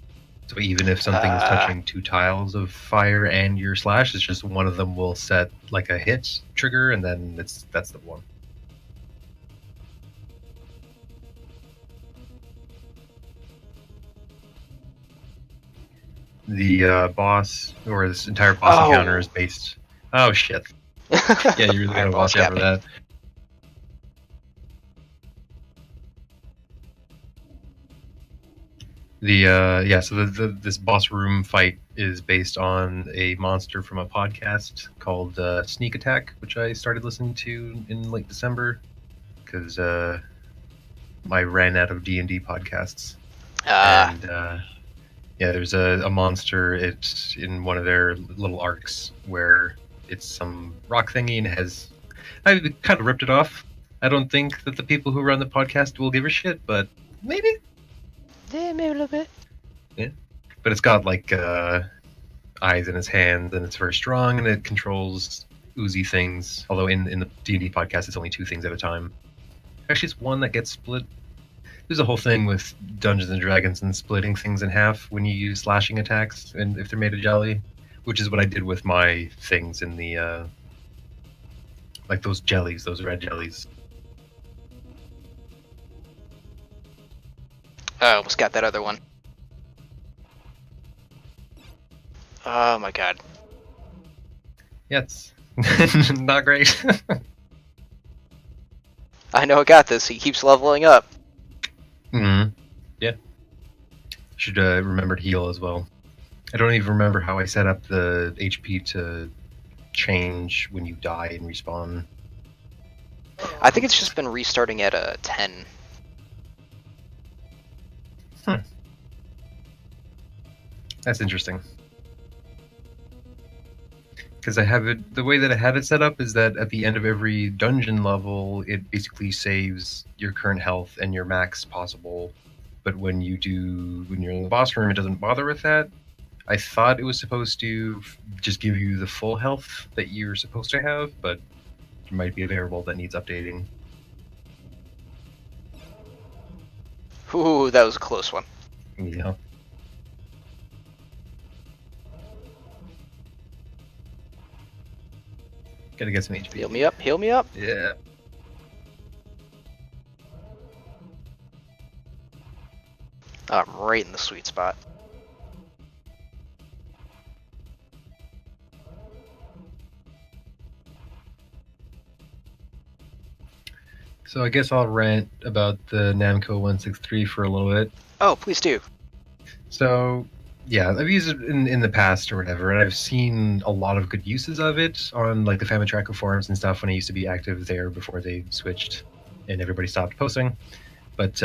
So even if something is touching 2 tiles of fire and your slash, it's just one of them will set like a hit trigger, and then that's the one. The boss, or this entire boss encounter is based... Oh, shit. Yeah, you really gotta watch out for that. So this boss room fight is based on a monster from a podcast called Sneak Attack, which I started listening to in late December, because I ran out of D&D podcasts. And there's a monster. It's in one of their little arcs where it's some rock thingy and I kind of ripped it off. I don't think that the people who run the podcast will give a shit, but maybe. Yeah, maybe a little bit. Yeah, but it's got like eyes in its hands, and it's very strong, and it controls oozy things. Although in the D&D podcast, it's only 2 things at a time. Actually, it's one that gets split. There's a whole thing with Dungeons and Dragons and splitting things in half when you use slashing attacks, and if they're made of jelly, which is what I did with my things in the like those jellies, those red jellies. I almost got that other one. Oh my god. Yeah, it's not great. I know I got this. He keeps leveling up. Yeah. Should remember to heal as well. I don't even remember how I set up the HP to change when you die and respawn. I think it's just been restarting at a 10. That's interesting. Because I have it, the way that I have it set up is that at the end of every dungeon level, it basically saves your current health and your max possible. But when you're in the boss room, it doesn't bother with that. I thought it was supposed to just give you the full health that you're supposed to have, but it might be a variable that needs updating. Ooh, that was a close one. Yeah. Gotta get some HP. Heal me up, heal me up. Yeah. I'm right in the sweet spot. So I guess I'll rant about the Namco 163 for a little bit. Oh, please do. So, yeah, I've used it in the past or whatever, and I've seen a lot of good uses of it on like the Famitraco forums and stuff when I used to be active there before they switched and everybody stopped posting. But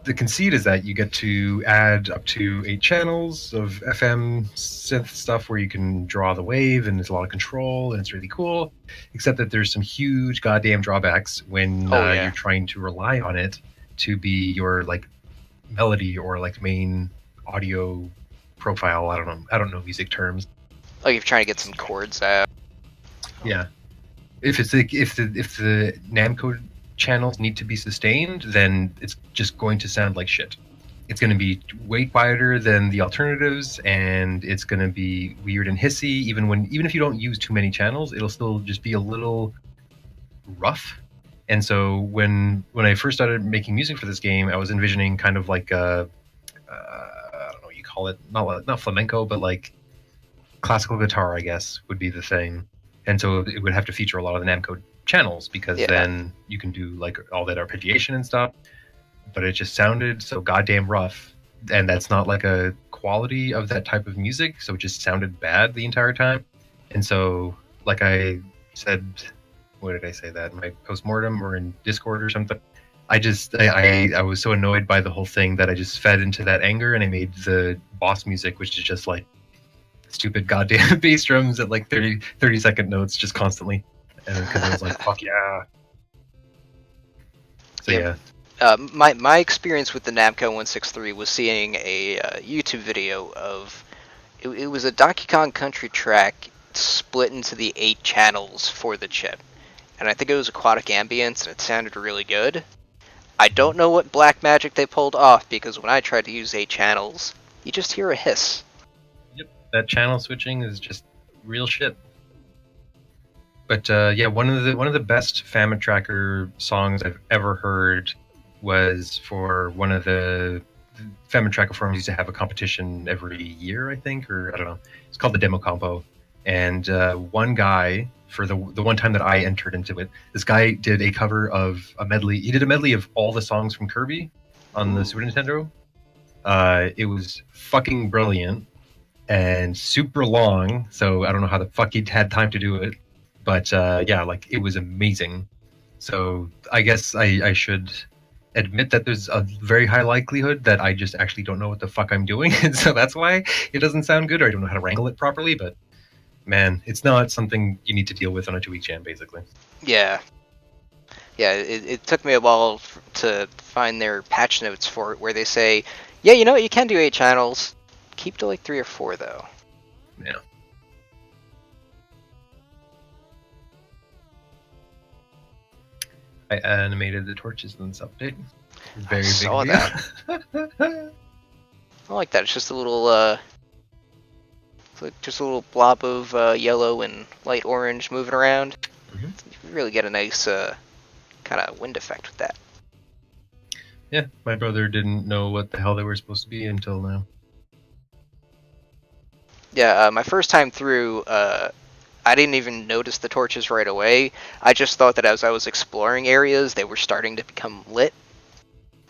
the conceit is that you get to add up to 8 channels of FM synth stuff where you can draw the wave, and there's a lot of control, and it's really cool. Except that there's some huge goddamn drawbacks when you're trying to rely on it to be your like melody or like main audio profile. I don't know music terms. Like if you're trying to get some chords out. Yeah. If the Namco channels need to be sustained, then it's just going to sound like shit. It's going to be way quieter than the alternatives, and it's going to be weird and hissy. Even if you don't use too many channels, it'll still just be a little rough. And so when I first started making music for this game, I was envisioning kind of like I don't know what you call it, not flamenco, but like classical guitar, I guess, would be the thing. And so it would have to feature a lot of the Namco channels, because then you can do like all that arpeggiation and stuff. But it just sounded so goddamn rough, and that's not like a quality of that type of music, so it just sounded bad the entire time. And so, like I said, what did I say that in my postmortem or in Discord or something? I was so annoyed by the whole thing that I just fed into that anger, and I made the boss music, which is just like stupid goddamn bass drums at like 30-second notes just constantly. And because I was like, fuck yeah. So yeah. My experience with the Namco 163 was seeing a YouTube video of it was a Donkey Kong Country track split into the 8 channels for the chip. and I think it was Aquatic Ambience, and it sounded really good. I don't know what black magic they pulled off, because when I tried to use 8 channels, you just hear a hiss. Yep, that channel switching is just real shit. But yeah, one of the best Famine Tracker songs I've ever heard was for one of the Famine Tracker forums. Used to have a competition every year, I think, or I don't know. It's called the Demo Compo. And one guy, for the one time that I entered into it, this guy did a cover of a medley. He did a medley of all the songs from Kirby on the Super Nintendo. It was fucking brilliant and super long, so I don't know how the fuck he had time to do it. But yeah, like, it was amazing. So I guess I should admit that there's a very high likelihood that I just actually don't know what the fuck I'm doing. And so that's why it doesn't sound good, or I don't know how to wrangle it properly. But man, it's not something you need to deal with on a 2-week jam, basically. Yeah. Yeah, it took me a while to find their patch notes for it, where they say, yeah, you know what, you can do 8 channels. Keep to like 3 or 4, though. Yeah. I animated the torches in this update. Very big saw deal. that. I like that. It's just a little, it's like just a little blob of yellow and light orange moving around. Mhm. You really get a nice kind of wind effect with that. Yeah, my brother didn't know what the hell they were supposed to be until now. Yeah, my first time through, I didn't even notice the torches right away. I just thought that as I was exploring areas, they were starting to become lit.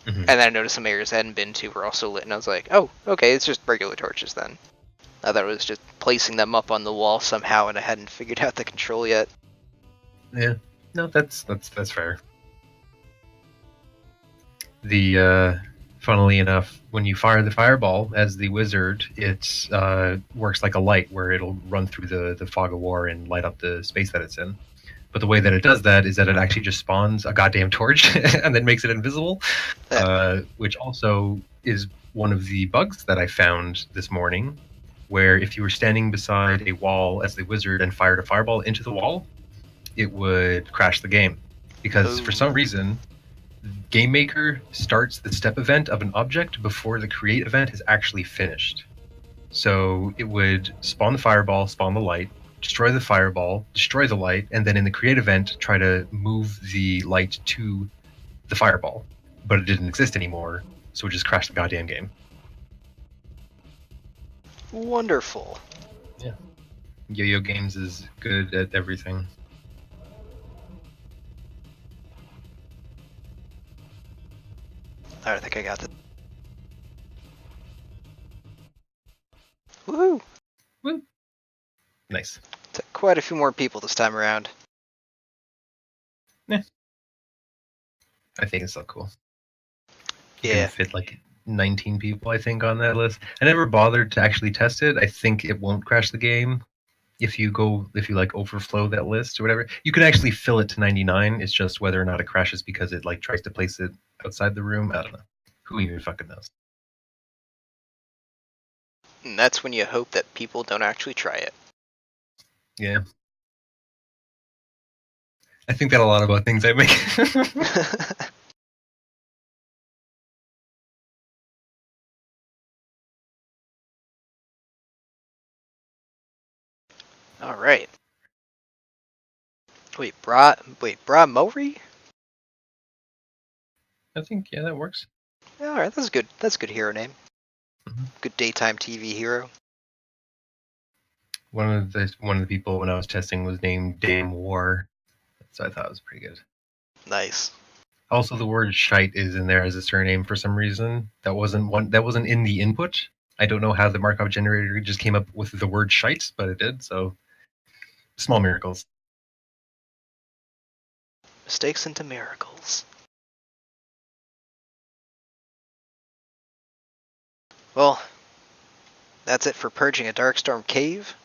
Mhm. And then I noticed some areas I hadn't been to were also lit, and I was like, oh, okay, it's just regular torches then. I thought it was just placing them up on the wall somehow, and I hadn't figured out the control yet. Yeah, no, that's fair. The funnily enough, when you fire the fireball as the wizard, it works like a light, where it'll run through the fog of war and light up the space that it's in. But the way that it does that is that it actually just spawns a goddamn torch and then makes it invisible, which also is one of the bugs that I found this morning, where if you were standing beside a wall as the wizard and fired a fireball into the wall, it would crash the game. Because for some reason, GameMaker starts the step event of an object before the create event is actually finished. So it would spawn the fireball, spawn the light, destroy the fireball, destroy the light, and then in the create event try to move the light to the fireball. But it didn't exist anymore, so it just crashed the goddamn game. Wonderful. Yeah. Yo-Yo Games is good at everything. Alright, I think I got it. Woohoo! Woo. Nice. Took quite a few more people this time around. I think it's so cool. You Yeah. can fit like 19 people, I think, on that list. I never bothered to actually test it. I think it won't crash the game if you like overflow that list or whatever. You can actually fill it to 99. It's just whether or not it crashes because it like tries to place it outside the room. I don't know. Who even fucking knows? And that's when you hope that people don't actually try it. Yeah. I think that a lot about things I make. Alright. Wait, Bra Mowry? I think, yeah, that works. Alright, that's good. That's a good hero name. Mhm. Good daytime TV hero. One of the people when I was testing was named Dame War, so I thought it was pretty good. Nice. Also, the word shite is in there as a surname for some reason. That wasn't in the input. I don't know how the Markov generator just came up with the word shite, but it did. So, small miracles. Mistakes into miracles. Well, that's it for Purging a Darkstorm Cave.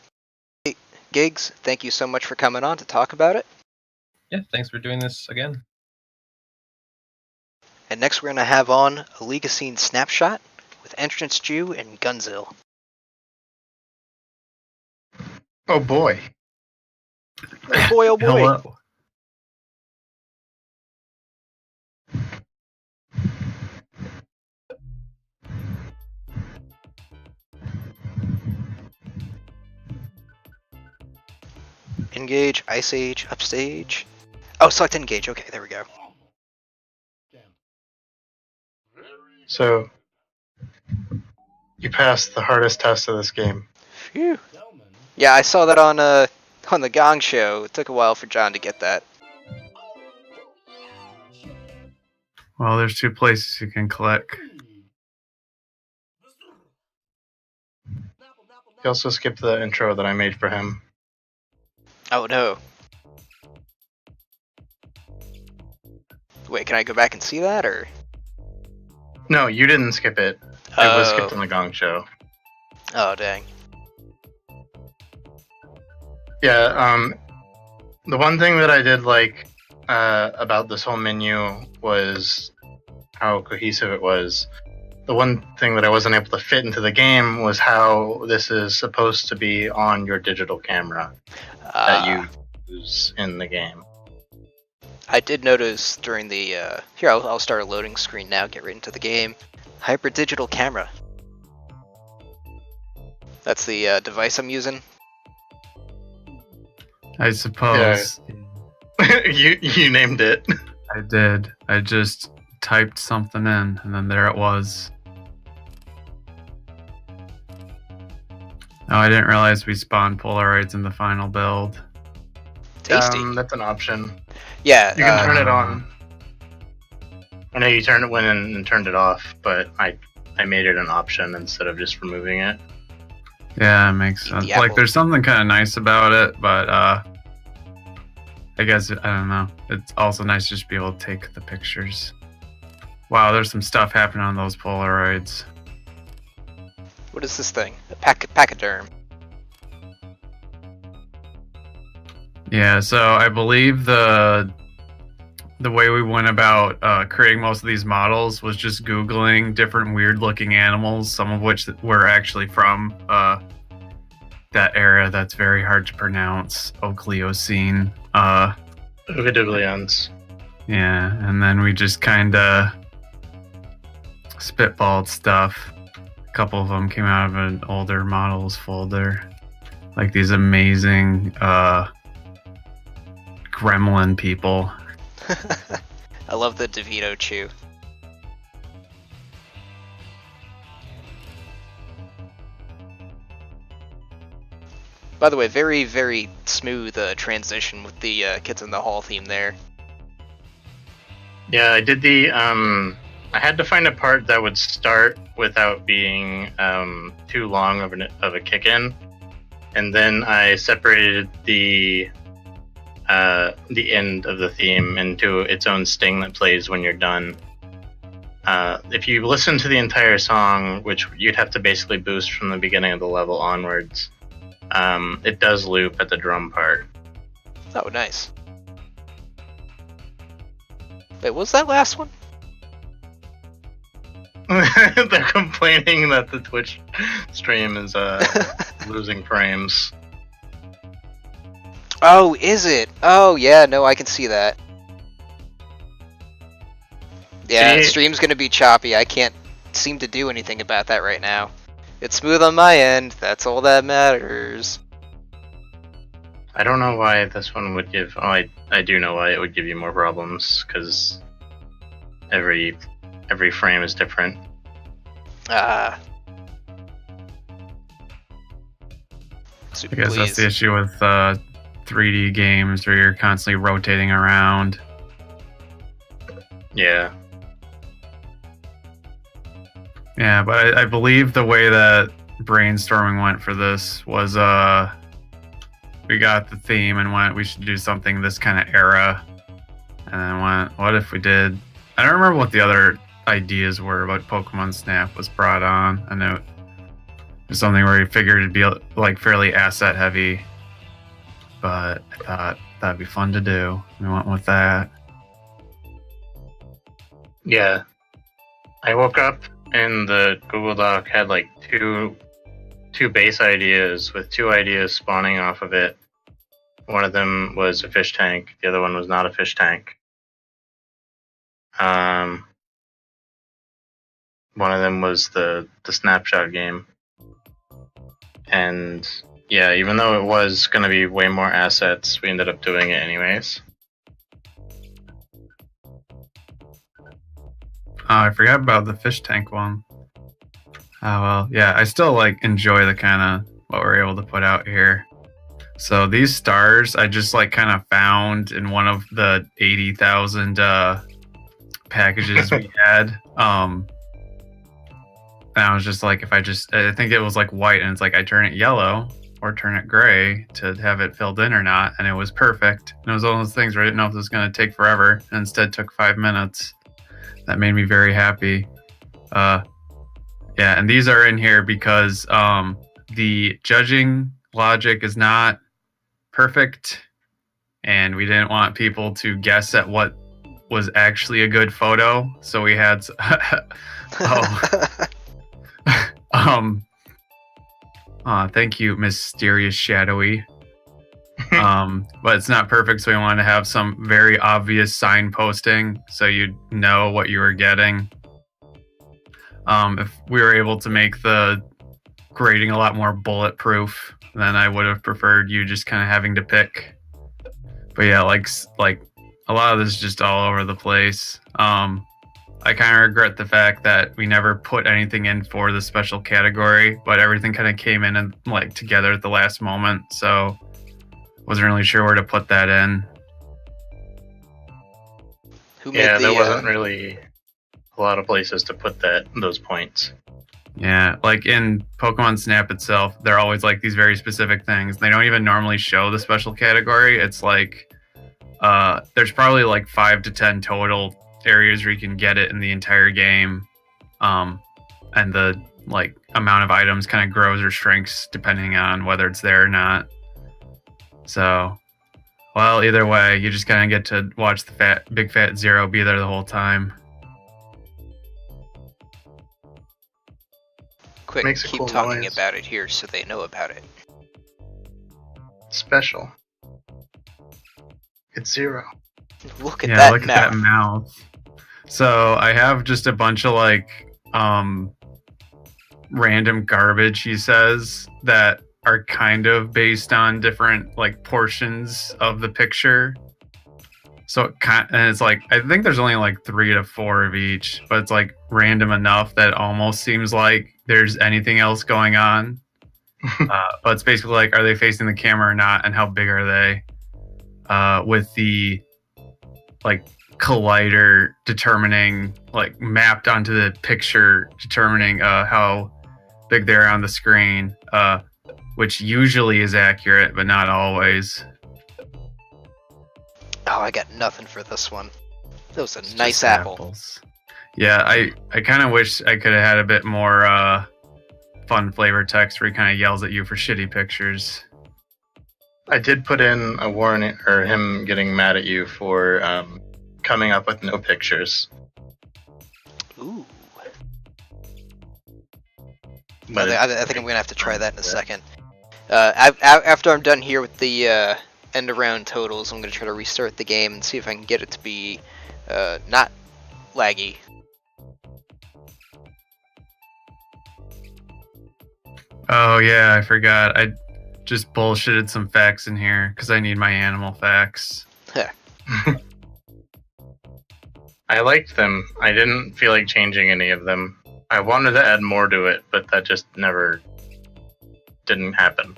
Hey, Gigs, thank you so much for coming on to talk about it. Yeah, thanks for doing this again. And next we're going to have on Oligocene Snapshot with EntranceJew and Gunzil. Oh boy. Oh boy, oh boy. Hello. Engage, Ice Age, Upstage. Oh, select Engage. Okay, there we go. So, you passed the hardest test of this game. Phew. Yeah, I saw that on the Gong Show. It took a while for John to get that. Well, there's 2 places you can click. He also skipped the intro that I made for him. Oh no. Wait, can I go back and see that, or? No, you didn't skip it. It was skipped on the Gong Show. Oh, dang. Yeah, the one thing that I did like about this whole menu was how cohesive it was. The one thing that I wasn't able to fit into the game was how this is supposed to be on your digital camera that you use in the game. I did notice during the here I'll start a loading screen now. Get right into the game. Hyper digital camera. That's the device I'm using. I suppose. Yeah. you named it. I did. I just typed something in, and then there it was. Oh, I didn't realize we spawned Polaroids in the final build. Tasty. That's an option. Yeah. You can turn it on. I know you turned it and turned it off, but I made it an option instead of just removing it. Yeah, it makes sense. Like, there's something kind of nice about it, but I guess, I don't know. It's also nice to just be able to take the pictures. Wow, there's some stuff happening on those Polaroids. What is this thing? A pachyderm. Yeah, so I believe the way we went about creating most of these models was just Googling different weird-looking animals, some of which were actually from that era that's very hard to pronounce, Oligocene. Oligocene. Yeah, and then we just kind of spitballed stuff. A couple of them came out of an older models folder. Like these amazing gremlin people. I love the DeVito chew. By the way, very, very smooth transition with the Kids in the Hall theme there. Yeah, I did the, I had to find a part that would start without being too long of a kick-in. And then I separated the end of the theme into its own sting that plays when you're done. If you listen to the entire song, which you'd have to basically boost from the beginning of the level onwards, it does loop at the drum part. Oh, nice. Wait, what was that last one? They're complaining that the Twitch stream is losing frames. Oh, is it? Oh, yeah, no, I can see that. Yeah, the stream's gonna be choppy. I can't seem to do anything about that right now. It's smooth on my end, that's all that matters. I don't know why this one would give... Oh, I do know why it would give you more problems, because every frame is different. Ah. I guess that's the issue with 3D games where you're constantly rotating around. Yeah. Yeah, but I believe the way that brainstorming went for this was we got the theme and went, we should do something this kind of era. And then went, what if we did... I don't remember what the other ideas were, but Pokemon Snap was brought on. I know it was something where we figured it'd be like fairly asset heavy, but I thought that'd be fun to do. We went with that. Yeah. I woke up and the Google Doc had like two base ideas with 2 ideas spawning off of it. One of them was a fish tank, the other one was not a fish tank. One of them was the snapshot game. And Yeah, even though it was going to be way more assets, we ended up doing it anyways. Oh, I forgot about the fish tank one. Oh well, yeah, I still like enjoy the kind of what we're able to put out here. So these stars I just like kind of found in one of the 80,000 packages we had. And I was just like, I think it was like white, and it's like I turn it yellow or turn it gray to have it filled in or not, and it was perfect. And it was one of those things where I didn't know if it was going to take forever, and instead took 5 minutes. That made me very happy. Yeah, and these are in here because the judging logic is not perfect, and we didn't want people to guess at what was actually a good photo, so we had thank you, Mysterious Shadowy. But it's not perfect, so we wanted to have some very obvious signposting so you'd know what you were getting. If we were able to make the grading a lot more bulletproof, then I would have preferred you just kind of having to pick. But yeah, like a lot of this is just all over the place. I kind of regret the fact that we never put anything in for the special category, but everything kind of came in and like together at the last moment, so wasn't really sure where to put that in. There wasn't really a lot of places to put those points. Yeah, like in Pokemon Snap itself, they're always like these very specific things. They don't even normally show the special category. It's like there's probably like 5 to 10 total areas where you can get it in the entire game, and the like amount of items kind of grows or shrinks depending on whether it's there or not. So, well, either way, you just kind of get to watch the big fat zero be there the whole time. Quick, Makes a keep cool talking noise. about it here so they know about it. Special. It's zero. Look at Yeah, that look mouth. at that mouth. So I have just a bunch of like random garbage, he says, that are kind of based on different like portions of the picture. So it's like, I think there's only like 3 to 4 of each, but it's like random enough that it almost seems like there's anything else going on. But it's basically like, are they facing the camera or not, and how big are they? With the like collider determining, like mapped onto the picture, determining how big they are on the screen, which usually is accurate, but not always. Oh, I got nothing for this one. That was a It's nice just apple. apples. Yeah, I kind of wish I could have had a bit more fun flavor text where he kind of yells at you for shitty pictures. I did put in a warning, or him getting mad at you for coming up with no pictures. Ooh. But I think I'm going to have to try that in a second. After I'm done here with the end around totals, I'm going to try to restart the game and see if I can get it to be not laggy. Oh yeah, I forgot. I just bullshitted some facts in here because I need my animal facts. I liked them. I didn't feel like changing any of them. I wanted to add more to it, but that just never didn't happen.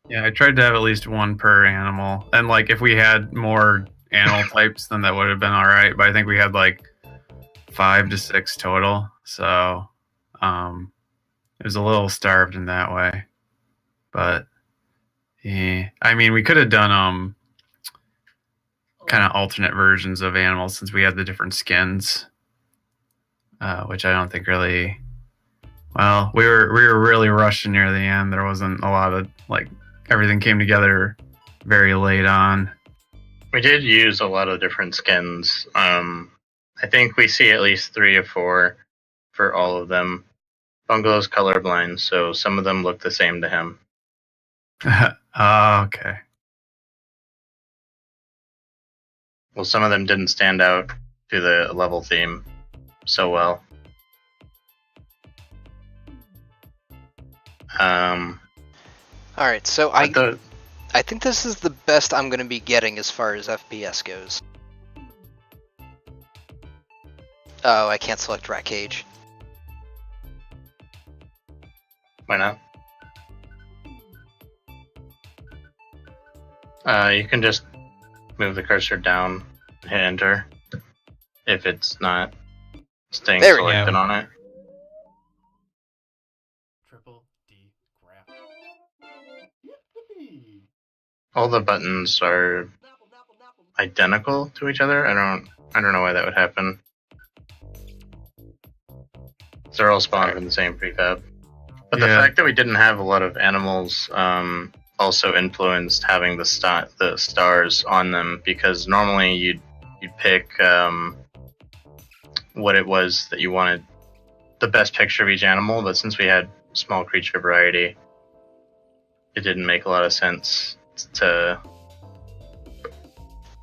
Yeah, I tried to have at least one per animal, and like if we had more animal types, then that would have been all right. But I think we had like 5 to 6 total, so it was a little starved in that way. But yeah, I mean, we could have done kind of alternate versions of animals since we had the different skins, which I don't think really. Well, we were really rushing near the end. There wasn't a lot of like everything came together very late on. We did use a lot of different skins. I think we see at least 3 or 4 for all of them. Bungalow's colorblind, so some of them look the same to him. Okay. Well, some of them didn't stand out to the level theme so well. All right, so But I think this is the best I'm going to be getting as far as FPS goes. Oh, I can't select Rat Cage. why not? You can just move the cursor down and hit enter if it's not staying There we go. selected on it. Triple D graph. All the buttons are identical to each other. I don't know why that would happen. They're all spawned from the same prefab. But the Yeah. fact that we didn't have a lot of animals also influenced having the stars on them, because normally you'd pick what it was that you wanted, the best picture of each animal, but since we had small creature variety, it didn't make a lot of sense to...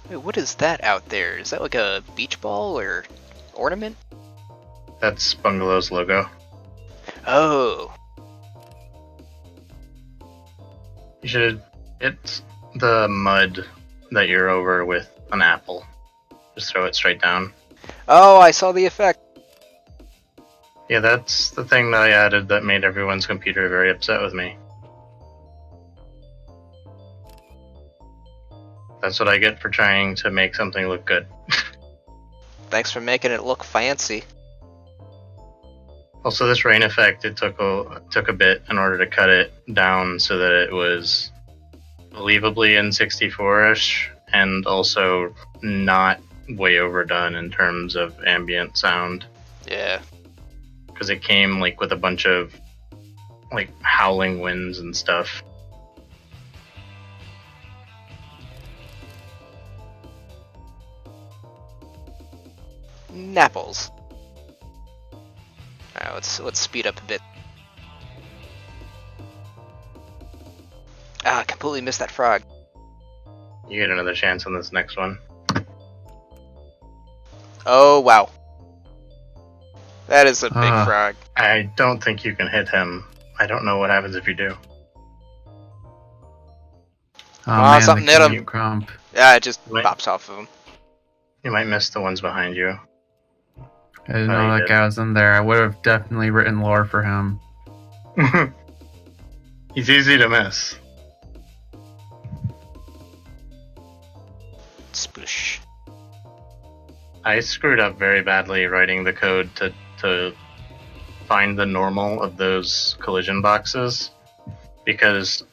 Wait, what is that out there? Is that like a beach ball or ornament? That's Bungalow's logo. Oh, You should... It's the mud that you're over with an apple. Just throw it straight down. oh, I saw the effect. Yeah, that's the thing that I added that made everyone's computer very upset with me. That's what I get for trying to make something look good. Thanks for making it look fancy. Also, this rain effect, it took a bit in order to cut it down so that it was believably in 64-ish, and also not way overdone in terms of ambient sound. Yeah. Because it came like with a bunch of like howling winds and stuff. Napples. Alright, let's speed up a bit. Ah, I completely missed that frog. You get another chance on this next one. Oh, wow. That is a big Ah. frog. I don't think you can hit him. I don't know what happens if you do. Oh, Oh, man, something the hit him. cute crump. Yeah, it just Wait. pops off of him. You might miss the ones behind you. I didn't Oh, know you that did. guy was in there. I would have definitely written lore for him. He's easy to miss. Sploosh. I screwed up very badly writing the code to find the normal of those collision boxes, because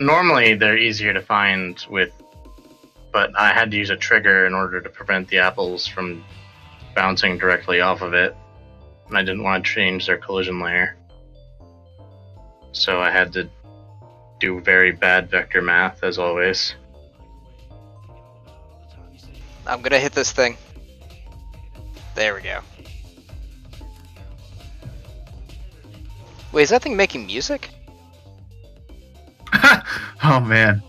normally they're easier to find but I had to use a trigger in order to prevent the apples from bouncing directly off of it, and I didn't want to change their collision layer. So I had to do very bad vector math, as always. I'm gonna hit this thing. There we go. Wait, is that thing making music? Oh man.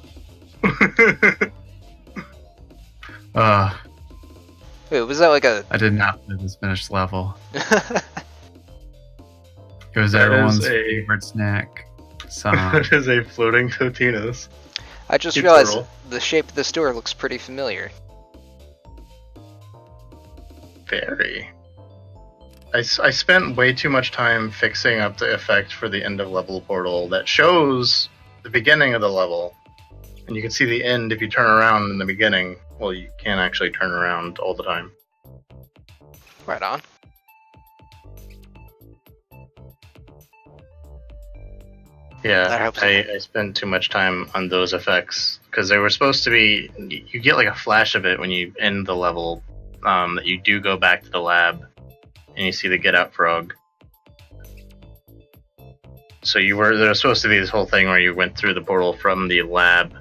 Wait, was that like a... I did not play this finished level. It was That everyone's is a- favorite snack song. That is a floating Totinos. I just Good realized girl. the shape of this door looks pretty familiar. Very. I spent way too much time fixing up the effect for the end of level portal that shows the beginning of the level. And you can see the end if you turn around in the beginning. Well, you can't actually turn around all the time. Right on. Yeah, That helps. I spent too much time on those effects because they were supposed to be. You get like a flash of it when you end the level. That you do go back to the lab and you see the Get Out frog. So there was supposed to be this whole thing where you went through the portal from the lab,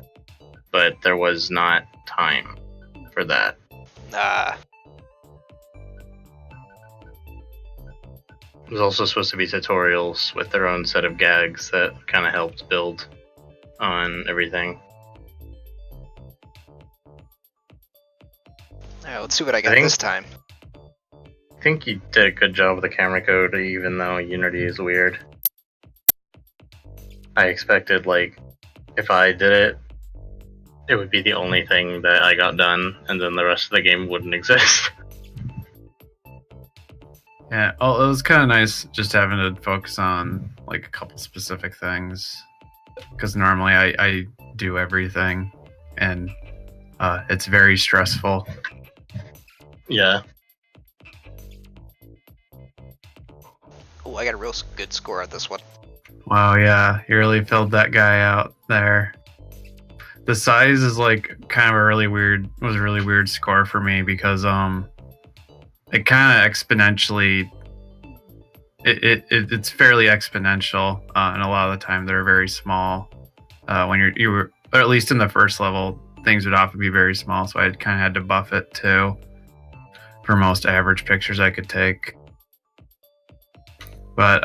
but there was not time for that. It was also supposed to be tutorials with their own set of gags that kind of helped build on everything. Alright, let's see what I got think- this time. I think you did a good job with the camera code, even though Unity is weird. I expected, like, if I did it, it would be the only thing that I got done, and then the rest of the game wouldn't exist. Yeah, oh, it was kind of nice just having to focus on like a couple specific things, because normally I do everything, and it's very stressful. Yeah. Oh, I got a real good score on this one. Wow, yeah, you really filled that guy out there. The size is like kind of a really weird score for me because it kind of exponentially it's fairly exponential, and a lot of the time they're very small. When you were, or at least in the first level, things would often be very small, so I kind of had to buff it too for most average pictures I could take. But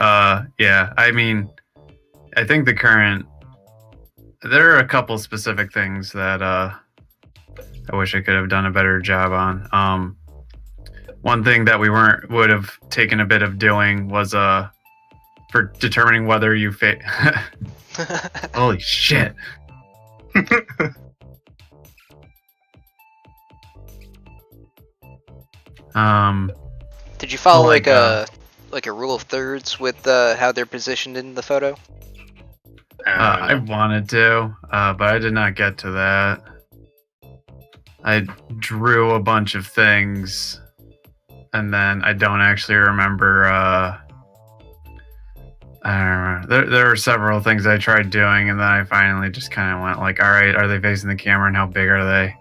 yeah, I mean, I think there are a couple specific things that I wish I could have done a better job on. One thing that we would have taken a bit of doing was for determining whether you holy shit. Did you follow like a rule of thirds with how they're positioned in the photo? I wanted to, but I did not get to that. I drew a bunch of things, and then I don't actually remember. I don't remember. There were several things I tried doing, and then I finally just kind of went like, all right, are they facing the camera, and how big are they?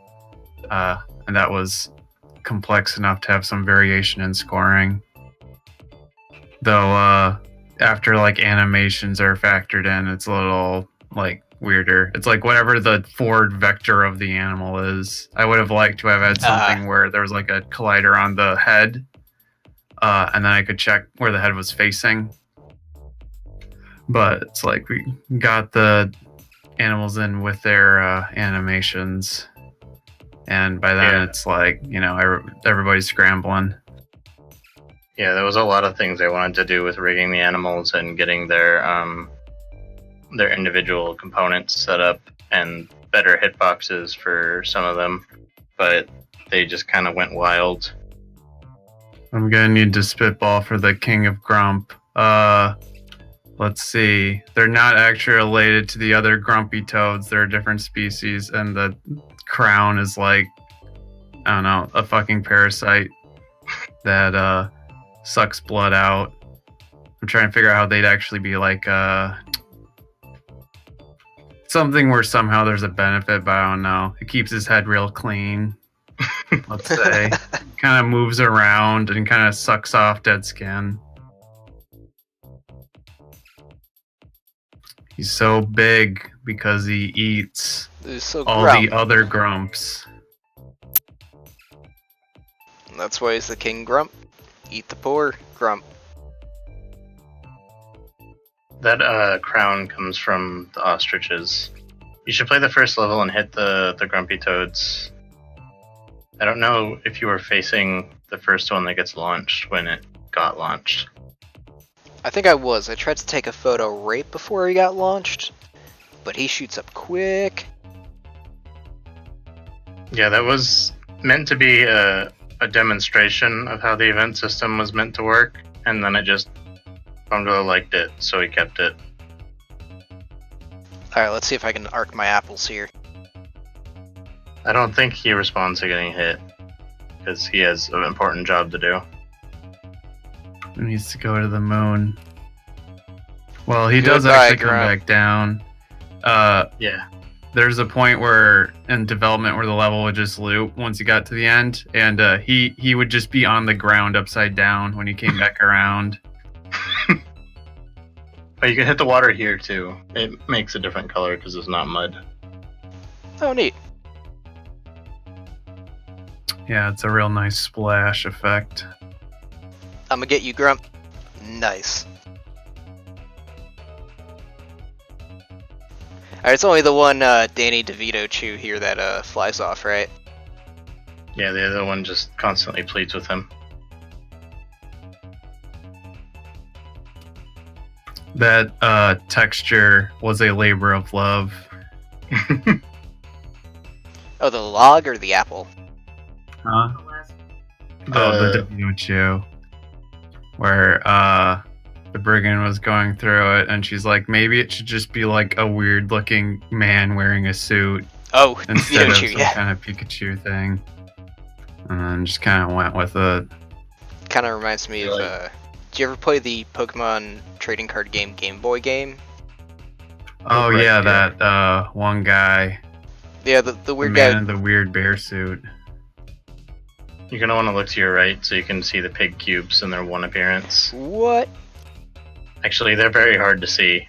And that was complex enough to have some variation in scoring. Though, after like animations are factored in, it's a little like weirder. It's like whatever the forward vector of the animal is. I would have liked to have had something where there was like a collider on the head, and then I could check where the head was facing. But it's like we got the animals in with their animations, and by then it's like, you know, everybody's scrambling. Yeah, there was a lot of things I wanted to do with rigging the animals and getting their individual components set up and better hitboxes for some of them, but they just kind of went wild. I'm gonna need to spitball for the King of Grump. Let's see. They're not actually related to the other grumpy toads. They're a different species, and the crown is like, I don't know, a fucking parasite that sucks blood out. I'm trying to figure out how they'd actually be like something where somehow there's a benefit, but I don't know. It keeps his head real clean. Let's say. Kind of moves around and kind of sucks off dead skin. He's so big because he eats all the other grumps. That's why he's the King Grump. Eat the poor grump. That crown comes from the ostriches. You should play the first level and hit the grumpy toads. I don't know if you were facing the first one that gets launched when it got launched. I think I was. I tried to take a photo right before he got launched, but he shoots up quick. Yeah, that was meant to be a demonstration of how the event system was meant to work, and then it just Bungalow liked it, so he kept it. Alright, let's see if I can arc my apples here. I don't think he responds to getting hit, because he has an important job to do. He needs to go to the moon. Well, he does actually come back down. Yeah. There's a point where in development where the level would just loop once he got to the end, and he would just be on the ground upside down when he came back around. But you can hit the water here too. It makes a different color because it's not mud. Oh, neat. Yeah, it's a real nice splash effect. I'm gonna get you, Grump. Nice. Alright, it's only the one Danny DeVito chew here that flies off, right? Yeah, the other one just constantly pleads with him. That texture was a labor of love. Oh, the log or the apple? Huh? The WHO. Where the brigand was going through it, and she's like, maybe it should just be like a weird looking man wearing a suit Oh, instead of Pikachu, some yeah. kind of Pikachu thing. And then just kind of went with it. Kind of reminds me of, did you ever play the Pokemon trading card game Game Boy game? Oh Right, yeah, yeah. that one guy, Yeah, the the weird man guy. in the weird bear suit. You're gonna want to look to your right so you can see the pig cubes in their one appearance. What? Actually, they're very hard to see.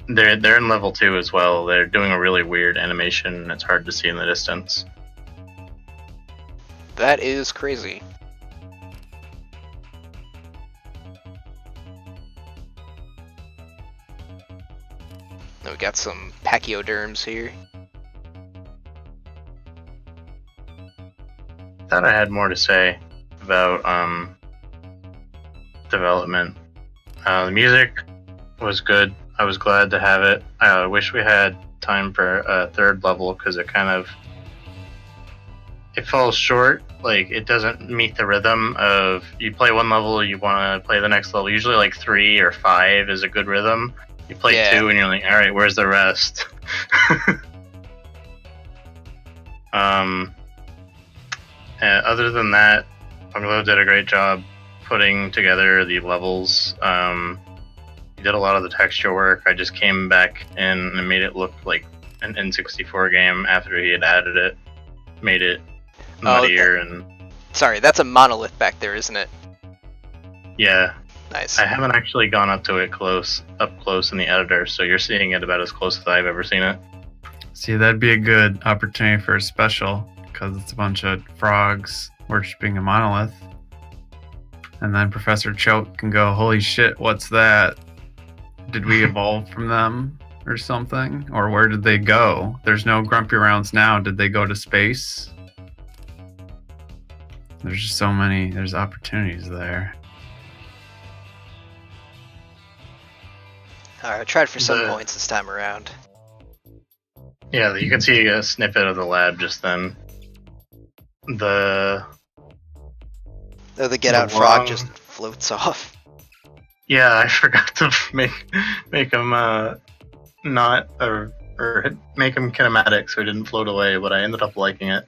They're in level 2 as well. They're doing a really weird animation, and it's hard to see in the distance. That is crazy. Now we got some pachyderms here. Thought I had more to say about development. The music was good. I was glad to have it. I wish we had time for a third level because it falls short. Like, it doesn't meet the rhythm of you play one level, you want to play the next level. Usually like 3 or 5 is a good rhythm. You play Yeah. 2 and you're like, all right, where's the rest? Other than that, Bungalow did a great job putting together the levels. He did a lot of the texture work. I just came back in and made it look like an N64 game after he had added it. Made it muddier and Sorry, that's a monolith back there, isn't it? yeah. Nice. I haven't actually gone up to it up close in the editor, so you're seeing it about as close as I've ever seen it. See, that'd be a good opportunity for a special, because it's a bunch of frogs worshipping a monolith. And then Professor Choke can go, holy shit, what's that? Did we evolve from them or something? Or where did they go? There's no Grumpy Rounds now. Did they go to space? There's just so many, there's opportunities there. Alright, I tried for some The- points this time around. Yeah, you can see a snippet of the lab just then. Oh, the get The out frog long- just floats off. Yeah, I forgot to make him not or make him kinematic so he didn't float away, but I ended up liking it.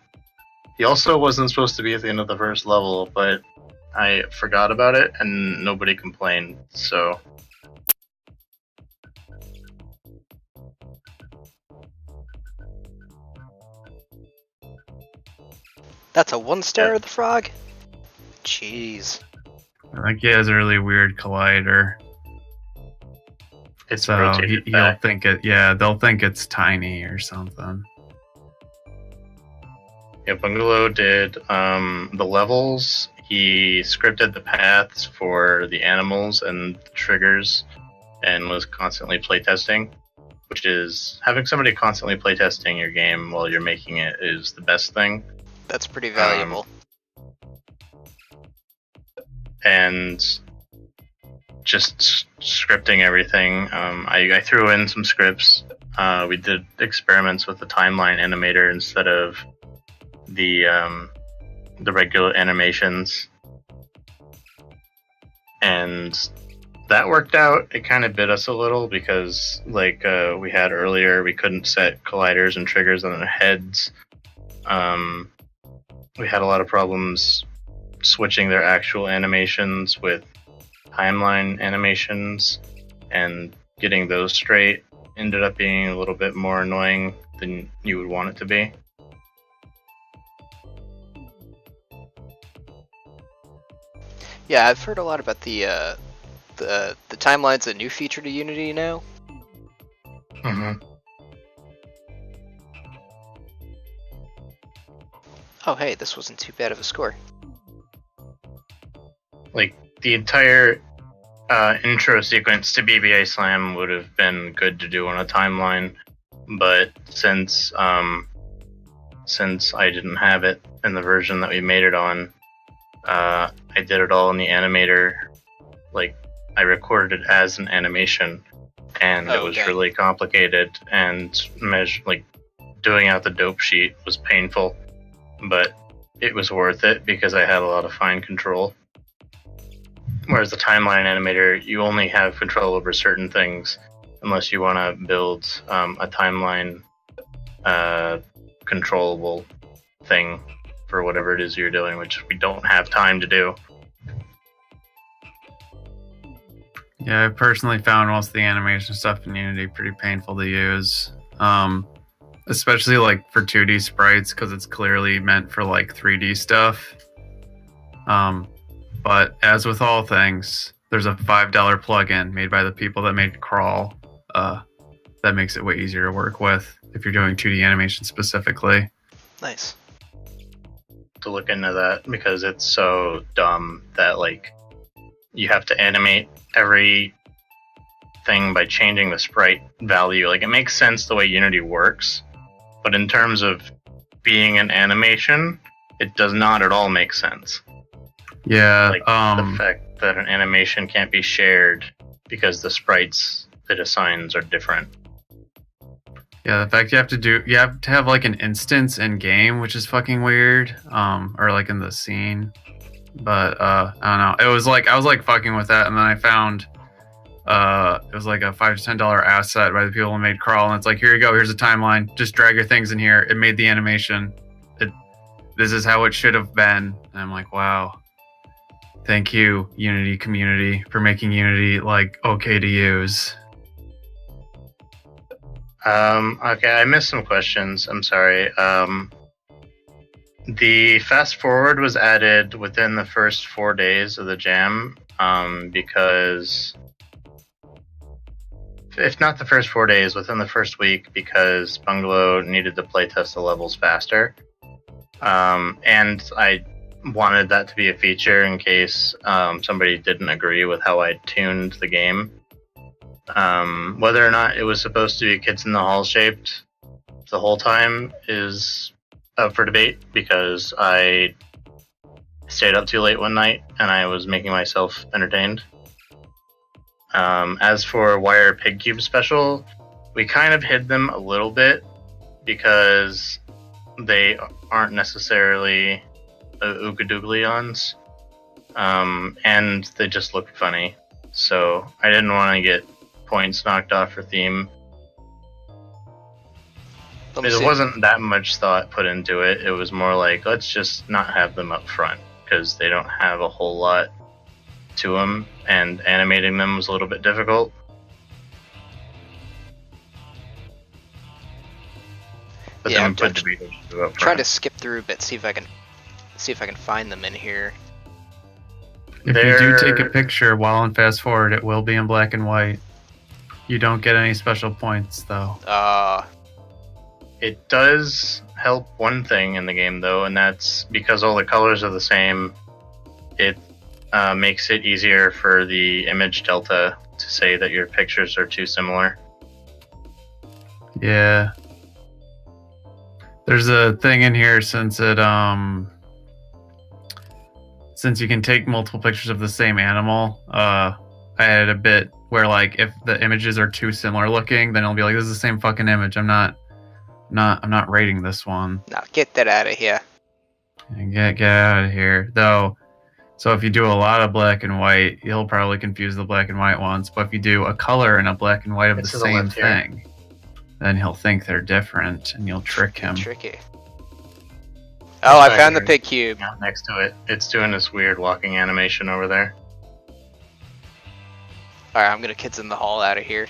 He also wasn't supposed to be at the end of the first level, but I forgot about it and nobody complained, so That's a 1-star Yeah. of the frog? Jeez. I think he has a really weird collider. it's So rotated he'll back. think it, yeah, they'll think it's tiny or something. Yeah, Bungalow did the levels. He scripted the paths for the animals and the triggers and was constantly playtesting, which is having somebody constantly playtesting your game while you're making it is the best thing. That's pretty valuable. And just scripting everything. I threw in some scripts. We did experiments with the timeline animator instead of the regular animations, and that worked out. It kind of bit us a little because, like we had earlier, we couldn't set colliders and triggers on their heads. We had a lot of problems switching their actual animations with timeline animations, and getting those straight ended up being a little bit more annoying than you would want it to be. Yeah, I've heard a lot about the timeline's a new feature to Unity now. Mm-hmm. Oh hey, this wasn't too bad of a score. Like, the entire intro sequence to BBA Slam would have been good to do on a timeline, but since I didn't have it in the version that we made it on, I did it all in the animator, like I recorded it as an animation, and it was Okay. really complicated, and doing out the dope sheet was painful, but it was worth it because I had a lot of fine control. Whereas the timeline animator, you only have control over certain things unless you want to build a timeline controllable thing for whatever it is you're doing, which we don't have time to do. Yeah, I personally found most of the animation stuff in Unity pretty painful to use. Especially like for 2D sprites, because it's clearly meant for like 3D stuff. But as with all things, there's a $5 plugin made by the people that made Crawl that makes it way easier to work with if you're doing 2D animation specifically. Nice. To look into that because it's so dumb that like you have to animate every thing by changing the sprite value. Like, it makes sense the way Unity works, but in terms of being an animation, it does not at all make sense. Yeah. Like the fact that an animation can't be shared because the sprites it assigns are different. Yeah, the fact you have to have like an instance in game, which is fucking weird. Or like in the scene. But I don't know. It was like I was like fucking with that, and then I found it was like a $5 to $10 asset by the people who made Crawl, and it's like, here you go, here's a timeline. Just drag your things in here. It made the animation. This is how it should have been. And I'm like, wow. Thank you, Unity community, for making Unity like okay to use. Okay, I missed some questions. I'm sorry. The fast forward was added within the first 4 days of the jam, because if not the first 4 days, within the first week, because Bungalow needed to playtest the levels faster. And I wanted that to be a feature in case somebody didn't agree with how I tuned the game. Whether or not it was supposed to be Kids in the Hall shaped the whole time is up for debate, because I stayed up too late one night and I was making myself entertained. As for Wire Pig Cube Special, we kind of hid them a little bit because they aren't necessarily Oogadooglions, and they just look funny. So I didn't want to get points knocked off for theme. There wasn't that much thought put into it. It was more like, let's just not have them up front because they don't have a whole lot to them, and animating them was a little bit difficult. But yeah, then I'm we put the Beatles up front. trying to skip through a bit, see if I can find them in here. If you do take a picture while in fast forward, it will be in black and white. You don't get any special points though. It does help one thing in the game though, and that's because all the colors are the same. It makes it easier for the image delta to say that your pictures are too similar. Yeah. There's a thing in here since you can take multiple pictures of the same animal. I added a bit where like if the images are too similar looking, then it'll be like, this is the same fucking image. I'm not rating this one. No, get that out of here. Get out of here. Though, so if you do a lot of black and white, you'll probably confuse the black and white ones. But if you do a color and a black and white of the same thing, then he'll think they're different, and you'll trick him. Tricky. Oh, I found the pig cube. Next to it, it's doing this weird walking animation over there. Alright, I'm gonna Kids in the Hall out of here.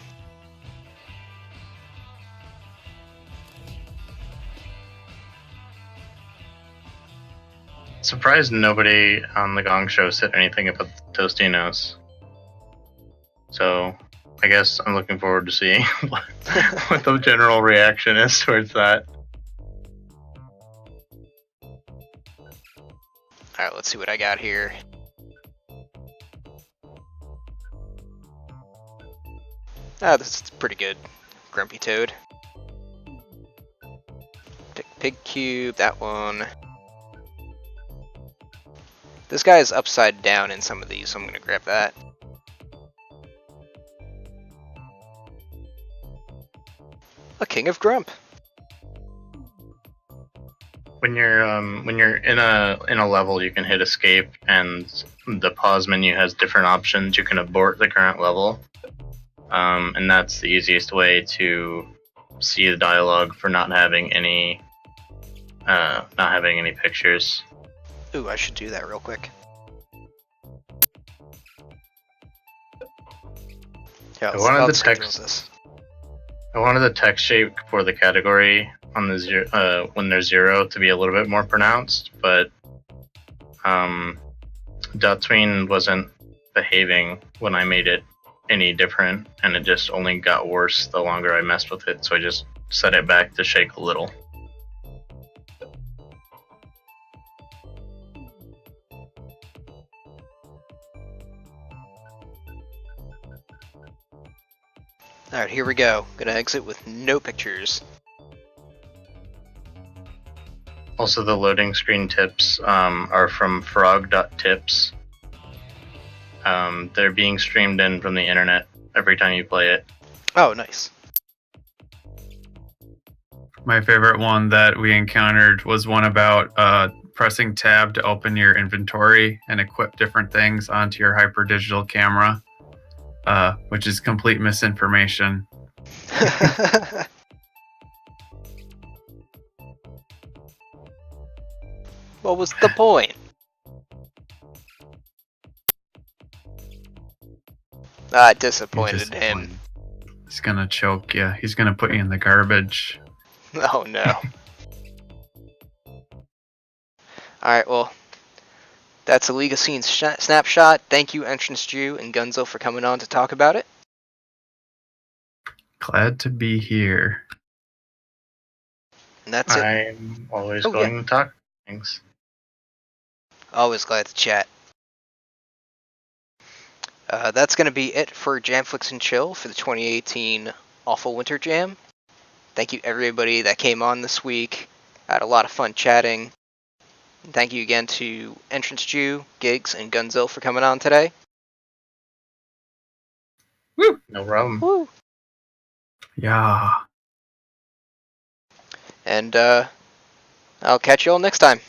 Surprised nobody on the Gong Show said anything about the Tostinos. So, I guess I'm looking forward to seeing what the general reaction is towards that. Alright, let's see what I got here. Ah, this is pretty good. Grumpy Toad. Pig cube, that one. This guy is upside down in some of these, so I'm gonna grab that. A king of grump. When you're in a level, you can hit escape, and the pause menu has different options. You can abort the current level, and that's the easiest way to see the dialogue for not having any pictures. Ooh, I should do that real quick. Yeah, I wanted I'll the schedule text. this. I wanted the text shape for the category on the zero, when there's 0 to be a little bit more pronounced, but Dotween wasn't behaving when I made it any different, and it just only got worse the longer I messed with it, so I just set it back to shake a little. Alright, here we go. Gonna exit with no pictures. Also, the loading screen tips are from frog.tips. They're being streamed in from the internet every time you play it. Oh, nice. My favorite one that we encountered was one about pressing tab to open your inventory and equip different things onto your hyperdigital camera, which is complete misinformation. What was the point? I disappointed him. He's gonna choke you. He's gonna put you in the garbage. Oh no. Alright, well, that's Oligocene Snapshot. Thank you, EntranceJew and Gunzil, for coming on to talk about it. Glad to be here. And that's it. I'm always Oh, going to talk things. Always glad to chat. That's going to be it for Jamflix and Chill for the 2018 Awful Winter Jam. Thank you everybody that came on this week. I had a lot of fun chatting. Thank you again to EntranceJew, Gigs, and Gunzil for coming on today. Woo! No problem. Woo! Yeah. And I'll catch you all next time.